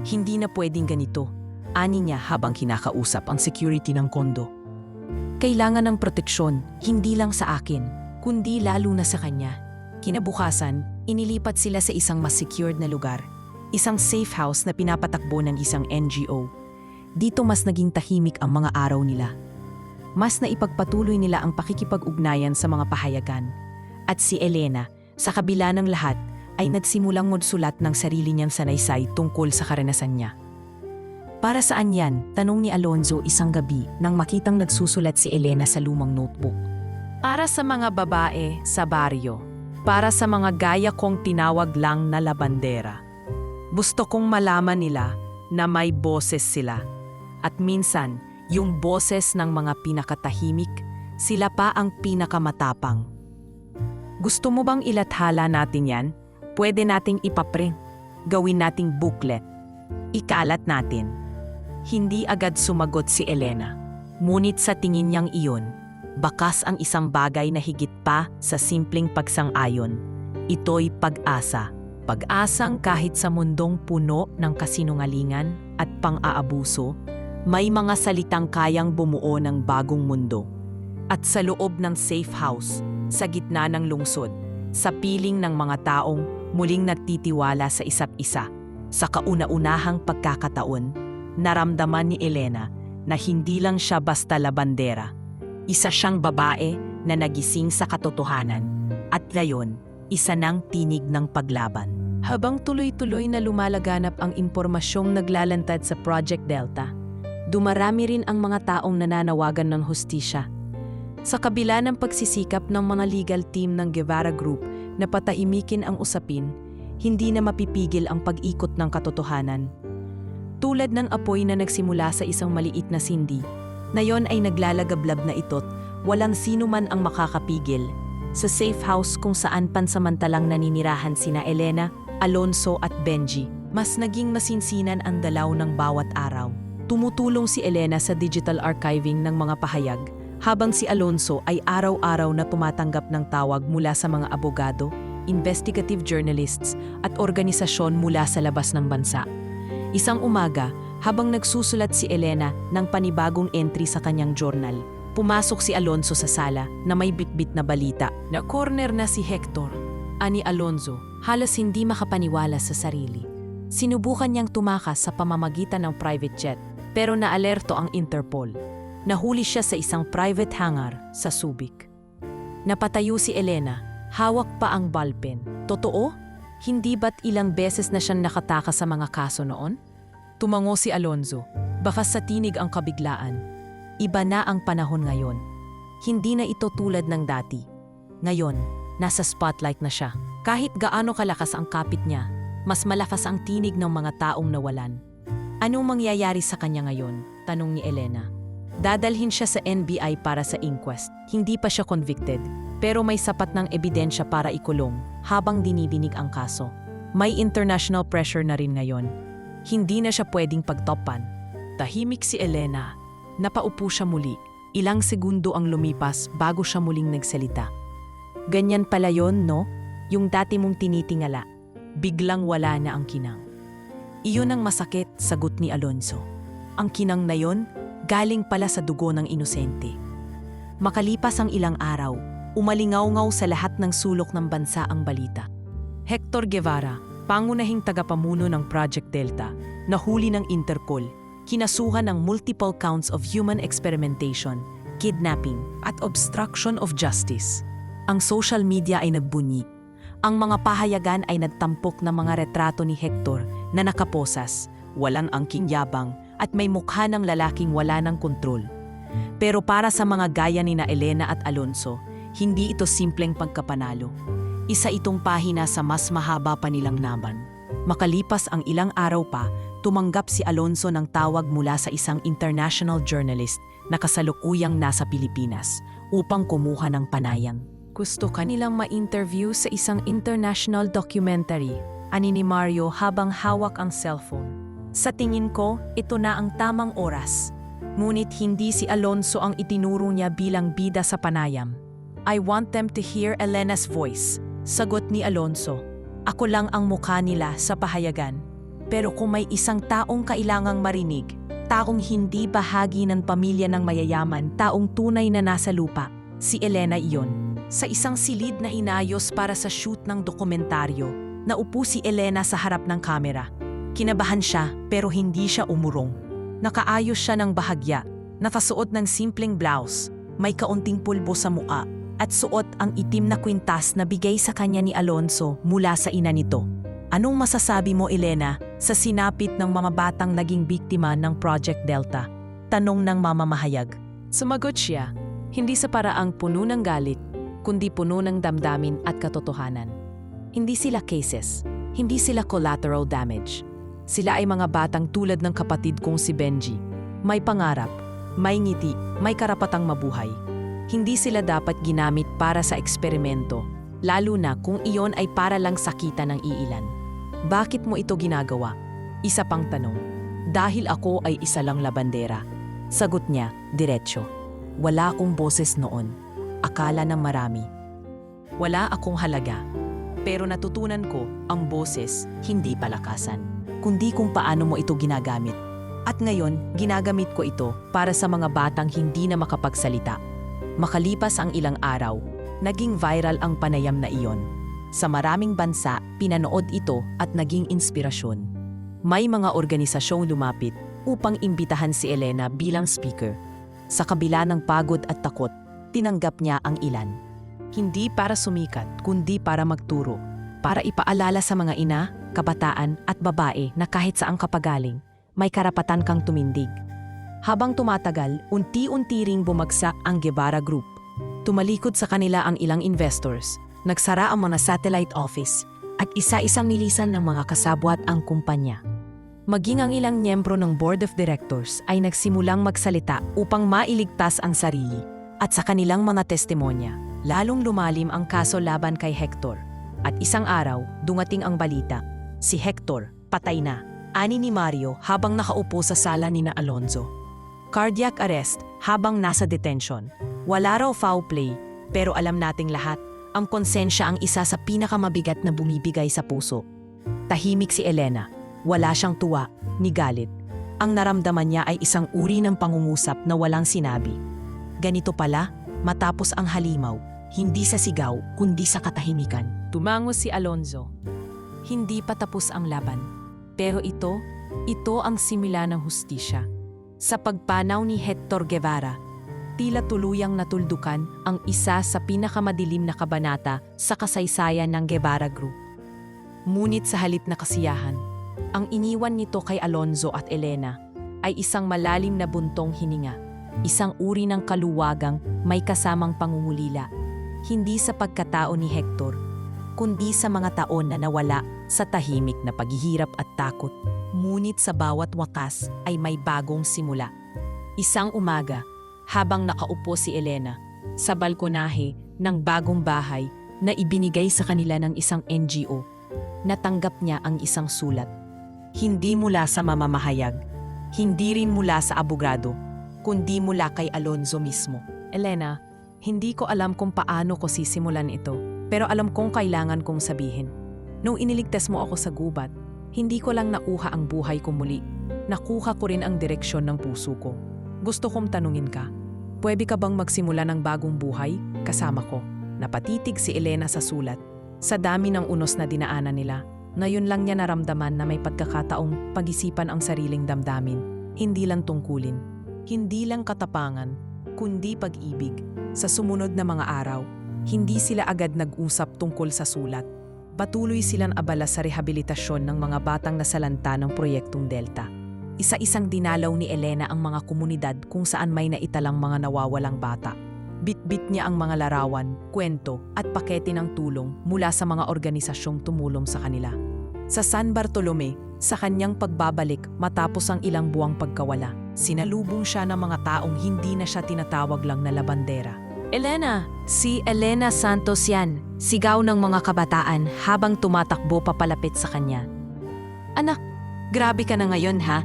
Speaker 1: Hindi na pwedeng ganito, ani niya habang kinakausap ang security ng kondo. Kailangan ng proteksyon, hindi lang sa akin, kundi lalo na sa kanya. Kinabukasan, inilipat sila sa isang mas secured na lugar, isang safe house na pinapatakbo ng isang NGO. Dito mas naging tahimik ang mga araw nila. Mas naipagpatuloy nila ang pakikipag-ugnayan sa mga pahayagan. At si Elena, sa kabila ng lahat, ay nagsimulang magsulat ng sarili niyang sanaysay tungkol sa karanasan niya. Para saan yan? Tanong ni Alonzo isang gabi nang makitang nagsusulat si Elena sa lumang notebook. Para sa mga babae sa baryo. Para sa mga gaya kong tinawag lang na labandera. Gusto kong malaman nila na may boses sila. At minsan, yung boses ng mga pinakatahimik, sila pa ang pinakamatapang. Gusto mo bang ilathala natin yan? Pwede nating ipaprint. Gawin nating booklet. Ikalat natin. Hindi agad sumagot si Elena. Ngunit sa tingin niyang iyon, bakas ang isang bagay na higit pa sa simpleng pagsang-ayon. Ito'y pag-asa. Pag-asang kahit sa mundong puno ng kasinungalingan at pang-aabuso, may mga salitang kayang bumuo ng bagong mundo. At sa loob ng safe house, sa gitna ng lungsod, sa piling ng mga taong muling nagtitiwala sa isa't isa, sa kauna-unahang pagkakataon, naramdaman ni Elena na hindi lang siya basta labandera. Isa siyang babae na nagising sa katotohanan at ngayon, isa ng tinig ng paglaban. Habang tuloy-tuloy na lumalaganap ang impormasyong naglalantad sa Project Delta, dumarami rin ang mga taong nananawagan ng hustisya. Sa kabila ng pagsisikap ng mga legal team ng Guevara Group na patahimikin ang usapin, hindi na mapipigil ang pag-ikot ng katotohanan. Tulad ng apoy na nagsimula sa isang maliit na sindi, ngayon ay naglalagablab na ito't walang sino man ang makakapigil. Sa safe house kung saan pansamantalang naninirahan sina Elena, Alonzo at Benji, mas naging masinsinan ang dalaw ng bawat araw. Tumutulong si Elena sa digital archiving ng mga pahayag, habang si Alonzo ay araw-araw na tumatanggap ng tawag mula sa mga abogado, investigative journalists at organisasyon mula sa labas ng bansa. Isang umaga, habang nagsusulat si Elena ng panibagong entry sa kanyang journal, pumasok si Alonzo sa sala na may bitbit na balita. Na-corner na si Hector. Ani Alonzo, halos hindi makapaniwala sa sarili. Sinubukan niyang tumakas sa pamamagitan ng private jet, pero naalerto ang Interpol. Nahuli siya sa isang private hangar sa Subic. Napatayo si Elena, hawak pa ang ballpen. Totoo? Hindi ba't ilang beses na siyang nakatakas sa mga kaso noon? Tumango si Alonzo, baka sa tinig ang kabiglaan. Iba na ang panahon ngayon. Hindi na ito tulad ng dati. Ngayon, nasa spotlight na siya. Kahit gaano kalakas ang kapit niya, mas malakas ang tinig ng mga taong nawalan. Anong mangyayari sa kanya ngayon? Tanong ni Elena. Dadalhin siya sa NBI para sa inquest. Hindi pa siya convicted, pero may sapat ng ebidensya para ikulong habang dinidinig ang kaso. May international pressure na rin ngayon. Hindi na siya pwedeng pagtopan. Tahimik si Elena. Napaupo siya muli. Ilang segundo ang lumipas bago siya muling nagsalita. Ganyan pala yon, no? Yung dati mong tinitingala. Biglang wala na ang kinang. Iyon ang masakit, sagot ni Alonzo. Ang kinang na yon, galing pala sa dugo ng inosente. Makalipas ang ilang araw, umalingaw-ngaw sa lahat ng sulok ng bansa ang balita. Hector Guevara, pangunahing tagapamuno ng Project Delta, nahuli ng Interpol, kinasuhan ng multiple counts of human experimentation, kidnapping, at obstruction of justice. Ang social media ay nagbunyi. Ang mga pahayagan ay nagtampok ng mga retrato ni Hector na nakaposas, walang angking yabang, at may mukha ng lalaking wala ng kontrol. Pero para sa mga gaya ni na Elena at Alonzo, hindi ito simpleng pagkapanalo. Isa itong pahina sa mas mahaba pa nilang laban. Makalipas ang ilang araw pa, tumanggap si Alonzo ng tawag mula sa isang international journalist na kasalukuyang nasa Pilipinas upang kumuha ng panayam. Gusto kanilang ma-interview sa isang international documentary, ani ni Mario habang hawak ang cellphone. Sa tingin ko, ito na ang tamang oras. Ngunit hindi si Alonzo ang itinuro niya bilang bida sa panayam. I want them to hear Elena's voice, sagot ni Alonzo. Ako lang ang mukha nila sa pahayagan. Pero kung may isang taong kailangang marinig, taong hindi bahagi ng pamilya ng mayayaman, taong tunay na nasa lupa, si Elena iyon. Sa isang silid na inayos para sa shoot ng dokumentaryo, naupo si Elena sa harap ng kamera. Kinabahan siya pero hindi siya umurong. Nakaayos siya ng bahagya, nakasuot ng simpleng blouse, may kaunting pulbo sa mukha, at suot ang itim na kwintas na bigay sa kanya ni Alonzo mula sa ina nito. Anong masasabi mo, Elena, sa sinapit ng mga batang naging biktima ng Project Delta? Tanong ng mamamahayag. Sumagot siya, hindi sa paraang puno ng galit, kundi puno ng damdamin at katotohanan. Hindi sila cases, hindi sila collateral damage. Sila ay mga batang tulad ng kapatid kong si Benji. May pangarap, may ngiti, may karapatang mabuhay. Hindi sila dapat ginamit para sa eksperimento, lalo na kung iyon ay para lang sakitan ng iilan. Bakit mo ito ginagawa? Isa pang tanong. Dahil ako ay isa lang labandera. Sagot niya, diretsyo. Wala akong boses noon. Akala ng marami. Wala akong halaga. Pero natutunan ko, ang boses, hindi palakasan, kundi kung paano mo ito ginagamit. At ngayon, ginagamit ko ito para sa mga batang hindi na makapagsalita. Makalipas ang ilang araw, naging viral ang panayam na iyon. Sa maraming bansa, pinanood ito at naging inspirasyon. May mga organisasyong lumapit upang imbitahan si Elena bilang speaker. Sa kabila ng pagod at takot, tinanggap niya ang ilan. Hindi para sumikat, kundi para magturo. Para ipaalala sa mga ina, kabataan at babae na kahit saang kapagaling, may karapatan kang tumindig. Habang tumatagal, unti-unti ring bumagsak ang Guevara Group. Tumalikod sa kanila ang ilang investors, nagsara ang mga satellite office, at isa-isang nilisan ng mga kasabwat ang kumpanya. Maging ang ilang miyembro ng board of directors ay nagsimulang magsalita upang mailigtas ang sarili. At sa kanilang mga testimonya, lalong lumalim ang kaso laban kay Hector. At isang araw, dumating ang balita, si Hector, patay na, ani ni Mario habang nakaupo sa sala ni na Alonzo. Cardiac arrest habang nasa detention. Wala raw foul play, pero alam nating lahat, ang konsensya ang isa sa pinakamabigat na bumibigay sa puso. Tahimik si Elena. Wala siyang tuwa, ni galit. Ang naramdaman niya ay isang uri ng pangungusap na walang sinabi. Ganito pala, matapos ang halimaw, hindi sa sigaw, kundi sa katahimikan. Tumango si Alonzo. Hindi pa tapos ang laban. Pero ito ang simula ng hustisya. Sa pagpanaw ni Hector Guevara, tila tuluyang natuldukan ang isa sa pinakamadilim na kabanata sa kasaysayan ng Guevara Group. Ngunit sa halip na kasiyahan, ang iniwan nito kay Alonzo at Elena ay isang malalim na buntong hininga, isang uri ng kaluwagang may kasamang pangungulila, hindi sa pagkatao ni Hector, kundi sa mga taon na nawala sa tahimik na paghihirap at takot. Ngunit sa bawat wakas ay may bagong simula. Isang umaga, habang nakaupo si Elena sa balkonahe ng bagong bahay na ibinigay sa kanila ng isang NGO. Natanggap niya ang isang sulat. Hindi mula sa mamamahayag, hindi rin mula sa abogado, kundi mula kay Alonzo mismo. Elena, hindi ko alam kung paano ko sisimulan ito, pero alam kong kailangan kong sabihin. Nung iniligtas mo ako sa gubat, hindi ko lang nakuha ang buhay ko muli. Nakuha ko rin ang direksyon ng puso ko. Gusto kong tanungin ka, pwede ka bang magsimula ng bagong buhay kasama ko? Napatitig si Elena sa sulat. Sa dami ng unos na dinaanan nila, ngayon lang niya naramdaman na may pagkakataong pag-isipan ang sariling damdamin. Hindi lang tungkulin, hindi lang katapangan, kundi pag-ibig. Sa sumunod na mga araw, hindi sila agad nag-usap tungkol sa sulat. Patuloy silang abala sa rehabilitasyon ng mga batang nasalanta ng proyektong Delta. Isa-isang dinalaw ni Elena ang mga komunidad kung saan may naitalang mga nawawalang bata. Bit-bit niya ang mga larawan, kwento at pakete ng tulong mula sa mga organisasyong tumulong sa kanila. Sa San Bartolome, sa kanyang pagbabalik matapos ang ilang buwang pagkawala, sinalubong siya ng mga taong hindi na siya tinatawag lang na labandera. Elena! Si Elena Santos yan, sigaw ng mga kabataan habang tumatakbo papalapit sa kanya. Anak, grabe ka na ngayon ha?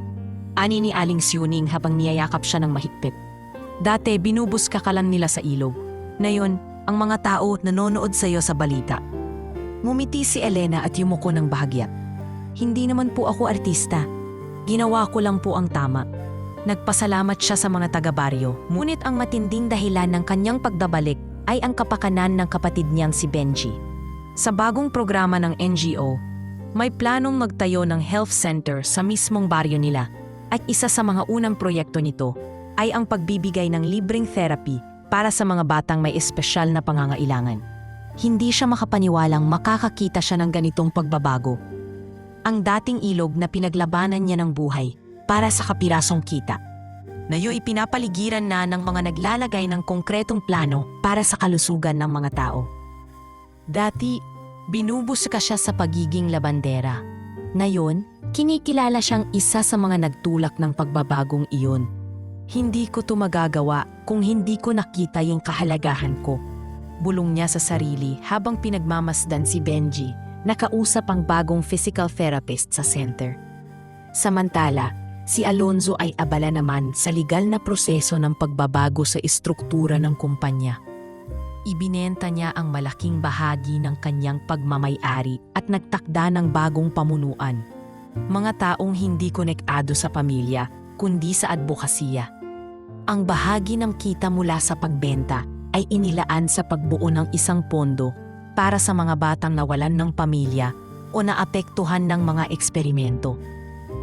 Speaker 1: Ani ni Aling Siuning habang niyayakap siya ng mahigpit. Dati binubus ka lang nila sa ilog. Ngayon, ang mga tao nanonood sa iyo sa balita. Ngumiti si Elena at yumuko ng bahagya. Hindi naman po ako artista. Ginawa ko lang po ang tama. Nagpasalamat siya sa mga taga-baryo. Ngunit ang matinding dahilan ng kanyang pagdabalik ay ang kapakanan ng kapatid niyang si Benji. Sa bagong programa ng NGO, may planong magtayo ng health center sa mismong baryo nila. At isa sa mga unang proyekto nito ay ang pagbibigay ng libreng therapy para sa mga batang may espesyal na pangangailangan. Hindi siya makapaniwalang makakakita siya ng ganitong pagbabago. Ang dating ilog na pinaglabanan niya ng buhay para sa kapirasong kita. Ngayon ipinapaligiran na ng mga naglalagay ng konkretong plano para sa kalusugan ng mga tao. Dati, binubus ka siya sa pagiging labandera. Ngayon, kinikilala siyang isa sa mga nagtulak ng pagbabagong iyon. Hindi ko to magagawa kung hindi ko nakita yung kahalagahan ko. Bulong niya sa sarili habang pinagmamasdan si Benji, nakausap ang bagong physical therapist sa center. Samantala, si Alonzo ay abala naman sa legal na proseso ng pagbabago sa istruktura ng kumpanya. Ibinenta niya ang malaking bahagi ng kanyang pagmamay-ari at nagtakda ng bagong pamunuan. Mga taong hindi konektado sa pamilya, kundi sa advokasya. Ang bahagi ng kita mula sa pagbenta ay inilaan sa pagbuo ng isang pondo para sa mga batang nawalan ng pamilya o naapektuhan ng mga eksperimento.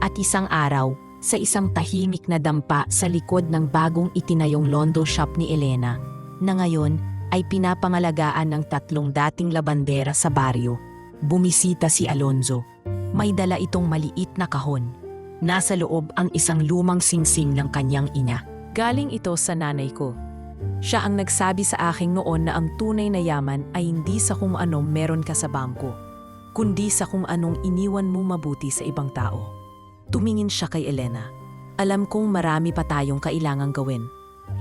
Speaker 1: At isang araw, sa isang tahimik na dampa sa likod ng bagong itinayong Londo shop ni Elena, na ngayon ay pinapangalagaan ng 3 dating labandera sa baryo, bumisita si Alonzo. May dala itong maliit na kahon. Nasa loob ang isang lumang singsing ng kanyang ina. Galing ito sa nanay ko. Siya ang nagsabi sa akin noon na ang tunay na yaman ay hindi sa kung ano meron ka sa bangko, kundi sa kung anong iniwan mo mabuti sa ibang tao. Tumingin siya kay Elena. Alam kong marami pa tayong kailangang gawin.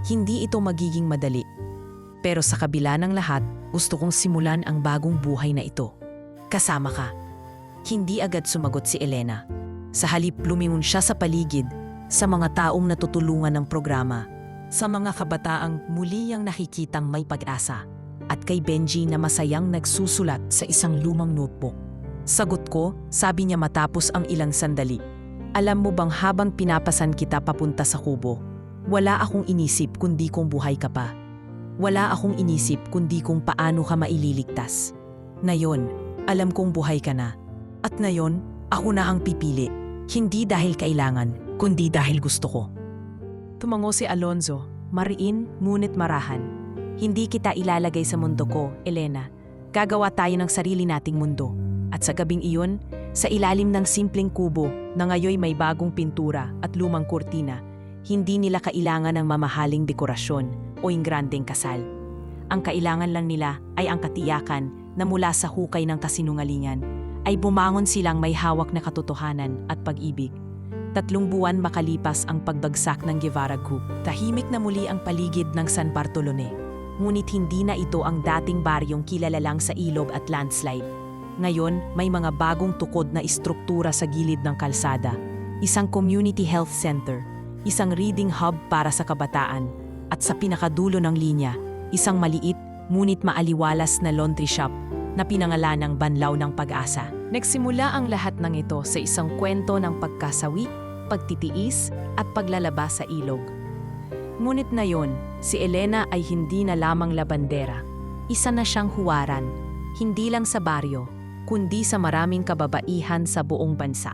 Speaker 1: Hindi ito magiging madali. Pero sa kabila ng lahat, gusto kong simulan ang bagong buhay na ito. Kasama ka. Hindi agad sumagot si Elena. Sa halip lumingon siya sa paligid, sa mga taong natutulungan ng programa, sa mga kabataang muli ang nakikitang may pag-asa, at kay Benji na masayang nagsusulat sa isang lumang notebook. Sagot ko, sabi niya matapos ang ilang sandali. Alam mo bang habang pinapasan kita papunta sa kubo, wala akong inisip kundi kung buhay ka pa. Wala akong inisip kundi kung paano ka maililigtas. Ngayon, alam kong buhay ka na. At ngayon, ako na ang pipili. Hindi dahil kailangan, kundi dahil gusto ko. Tumango si Alonzo, mariin ngunit marahan. Hindi kita ilalagay sa mundo ko, Elena. Gagawa tayo ng sarili nating mundo. At sa gabing iyon, sa ilalim ng simpleng kubo na ngayon may bagong pintura at lumang kurtina, hindi nila kailangan ng mamahaling dekorasyon o ingrandeng kasal. Ang kailangan lang nila ay ang katiyakan na mula sa hukay ng kasinungalingan ay bumangon silang may hawak na katotohanan at pag-ibig. 3 buwan makalipas ang pagbagsak ng Guevara Group, tahimik na muli ang paligid ng San Bartolome. Ngunit hindi na ito ang dating baryong kilala lang sa ilog at landslide. Ngayon, may mga bagong tukod na istruktura sa gilid ng kalsada. Isang community health center, isang reading hub para sa kabataan, at sa pinakadulo ng linya, isang maliit ngunit maaliwalas na laundry shop na pinangalanang Banlaw ng Pag-asa. Nagsimula ang lahat ng ito sa isang kwento ng pagkasawi, pagtitiis at paglalaba sa ilog. Ngunit ngayon, si Elena ay hindi na lamang labandera. Isa na siyang huwaran, hindi lang sa baryo, kundi sa maraming kababaihan sa buong bansa.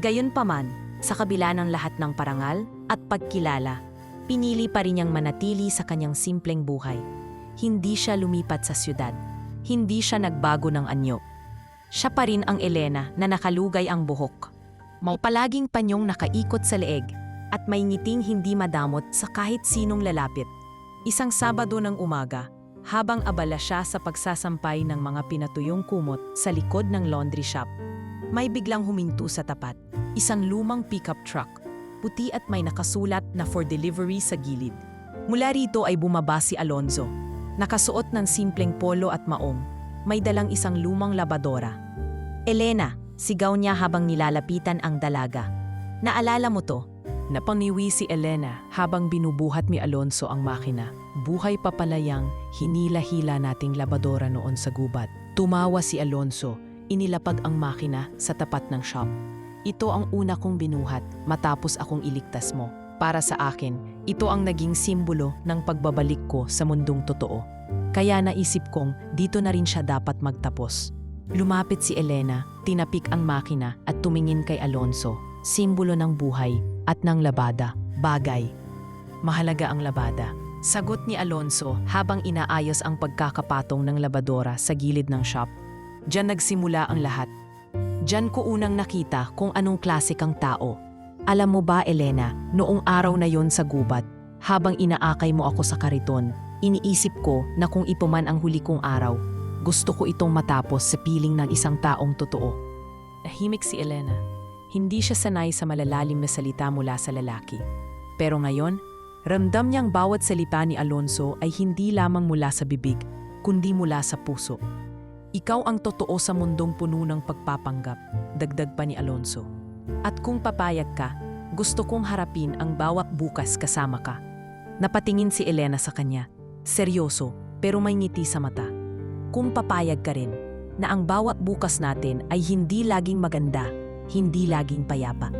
Speaker 1: Gayunpaman, sa kabila ng lahat ng parangal at pagkilala, pinili pa rin niyang manatili sa kanyang simpleng buhay. Hindi siya lumipat sa syudad. Hindi siya nagbago ng anyo. Siya pa rin ang Elena na nakalugay ang buhok. May palaging panyong nakaikot sa leeg at may ngiting hindi madamot sa kahit sinong lalapit. Isang Sabado ng umaga, habang abala siya sa pagsasampay ng mga pinatuyong kumot sa likod ng laundry shop, may biglang huminto sa tapat. Isang lumang pickup truck, puti at may nakasulat na for delivery sa gilid. Mula rito ay bumaba si Alonzo. Nakasuot ng simpleng polo at maong, may dalang isang lumang labadora. "Elena," sigaw niya habang nilalapitan ang dalaga. "Naalala mo to?" Napangiwi si Elena habang binubuhat ni Alonzo ang makina. Buhay pa pala yang hinila-hila nating labadora noon sa gubat. Tumawa si Alonzo, inilapag ang makina sa tapat ng shop. "Ito ang una kong binuhat matapos akong iligtas mo. Para sa akin, ito ang naging simbolo ng pagbabalik ko sa mundong totoo. Kaya naisip kong dito na rin siya dapat magtapos." Lumapit si Elena, tinapik ang makina at tumingin kay Alonzo, simbolo ng buhay at ng labada. "Bagay. Mahalaga ang labada," sagot ni Alonzo habang inaayos ang pagkakapatong ng labadora sa gilid ng shop. "Diyan nagsimula ang lahat. Diyan ko unang nakita kung anong klase kang tao. Alam mo ba, Elena, noong araw na yon sa gubat, habang inaakay mo ako sa kariton, iniisip ko na kung ito man ang huli kong araw, gusto ko itong matapos sa piling ng isang taong totoo." Nahimik si Elena. Hindi siya sanay sa malalalim na salita mula sa lalaki. Pero ngayon, ramdam niyang bawat salita ni Alonzo ay hindi lamang mula sa bibig, kundi mula sa puso. "Ikaw ang totoo sa mundong puno ng pagpapanggap," dagdag pa ni Alonzo. "At kung papayag ka, gusto kong harapin ang bawat bukas kasama ka." Napatingin si Elena sa kanya, seryoso pero may ngiti sa mata. "Kung papayag ka rin, na ang bawat bukas natin ay hindi laging maganda, hindi laging payapa.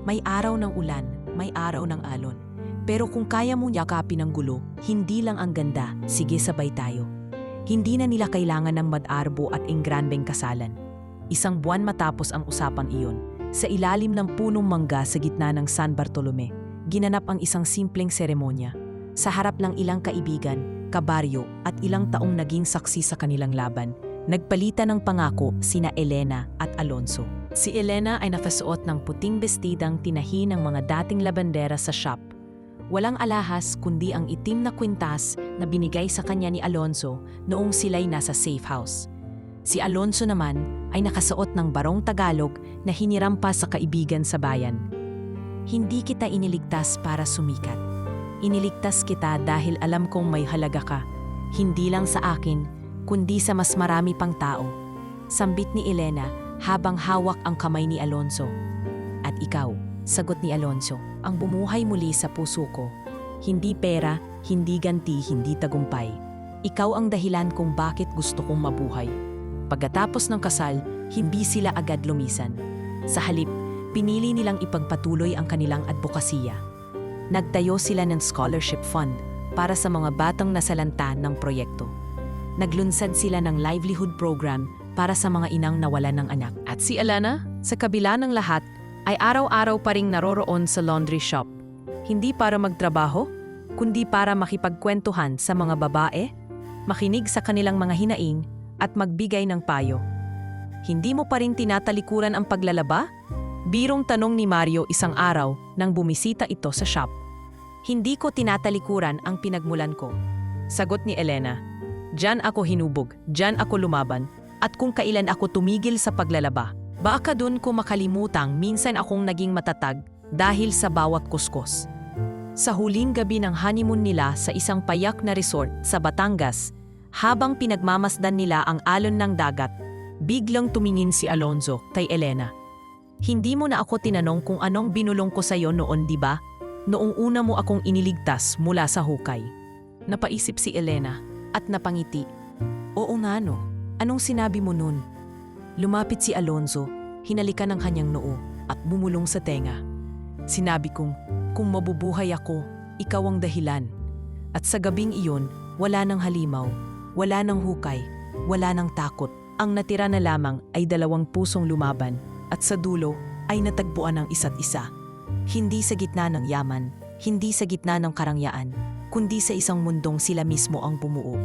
Speaker 1: May araw ng ulan, may araw ng alon. Pero kung kaya mong yakapin ang gulo, hindi lang ang ganda, sige sabay tayo." Hindi na nila kailangan ng madarbo at ingrandeng kasalan. Isang buwan matapos ang usapang iyon, sa ilalim ng punong mangga sa gitna ng San Bartolome, ginanap ang isang simpleng seremonya. Sa harap ng ilang kaibigan, kabaryo at ilang taong naging saksi sa kanilang laban, nagpalitan ng pangako sina Elena at Alonzo. Si Elena ay nakasuot ng puting bestidang tinahi ng mga dating labandera sa shop. Walang alahas kundi ang itim na kwintas na binigay sa kanya ni Alonzo noong sila'y nasa safe house. Si Alonzo naman ay nakasuot ng barong Tagalog na hiniram pa sa kaibigan sa bayan. "Hindi kita iniligtas para sumikat. Iniligtas kita dahil alam kong may halaga ka. Hindi lang sa akin, kundi sa mas marami pang tao." Sambit ni Elena habang hawak ang kamay ni Alonzo. "At ikaw," sagot ni Alonzo, "ang bumuhay muli sa puso ko. Hindi pera, hindi ganti, hindi tagumpay. Ikaw ang dahilan kung bakit gusto kong mabuhay." Pagkatapos ng kasal, hindi sila agad lumisan. Sa halip, pinili nilang ipagpatuloy ang kanilang advokasya. Nagtayo sila ng scholarship fund para sa mga batang nasalanta ng proyekto. Naglunsad sila ng livelihood program para sa mga inang nawalan ng anak. At si Elena, sa kabila ng lahat, ay araw-araw pa ring naroroon sa laundry shop. Hindi para magtrabaho, kundi para makipagkwentuhan sa mga babae, makinig sa kanilang mga hinaing, at magbigay ng payo. "Hindi mo pa rin tinatalikuran ang paglalaba?" Birong tanong ni Mario isang araw nang bumisita ito sa shop. "Hindi ko tinatalikuran ang pinagmulan ko," sagot ni Elena. "Diyan ako hinubog, diyan ako lumaban, at kung kailan ako tumigil sa paglalaba, baka dun ko makalimutang minsan akong naging matatag dahil sa bawat kuskus. Sa huling gabi ng honeymoon nila sa isang payak na resort sa Batangas, habang pinagmamasdan nila ang alon ng dagat, biglang tumingin si Alonzo kay Elena. Hindi mo na ako tinanong kung anong binulong ko sa'yo noon, di ba? Noong una mo akong iniligtas mula sa hukay. Napaisip si Elena at napangiti. Oo nga no, anong sinabi mo nun? Lumapit si Alonzo, hinalikan ng kanyang noo at bumulong sa tenga. Sinabi kong, kung mabubuhay ako, ikaw ang dahilan. At sa gabing iyon, wala nang halimaw, wala nang hukay, wala nang takot. Ang natira na lamang ay dalawang pusong lumaban at sa dulo ay natagpuan ng isa't isa. Hindi sa gitna ng yaman, hindi sa gitna ng karangyaan, kundi sa isang mundong sila mismo ang bumuo.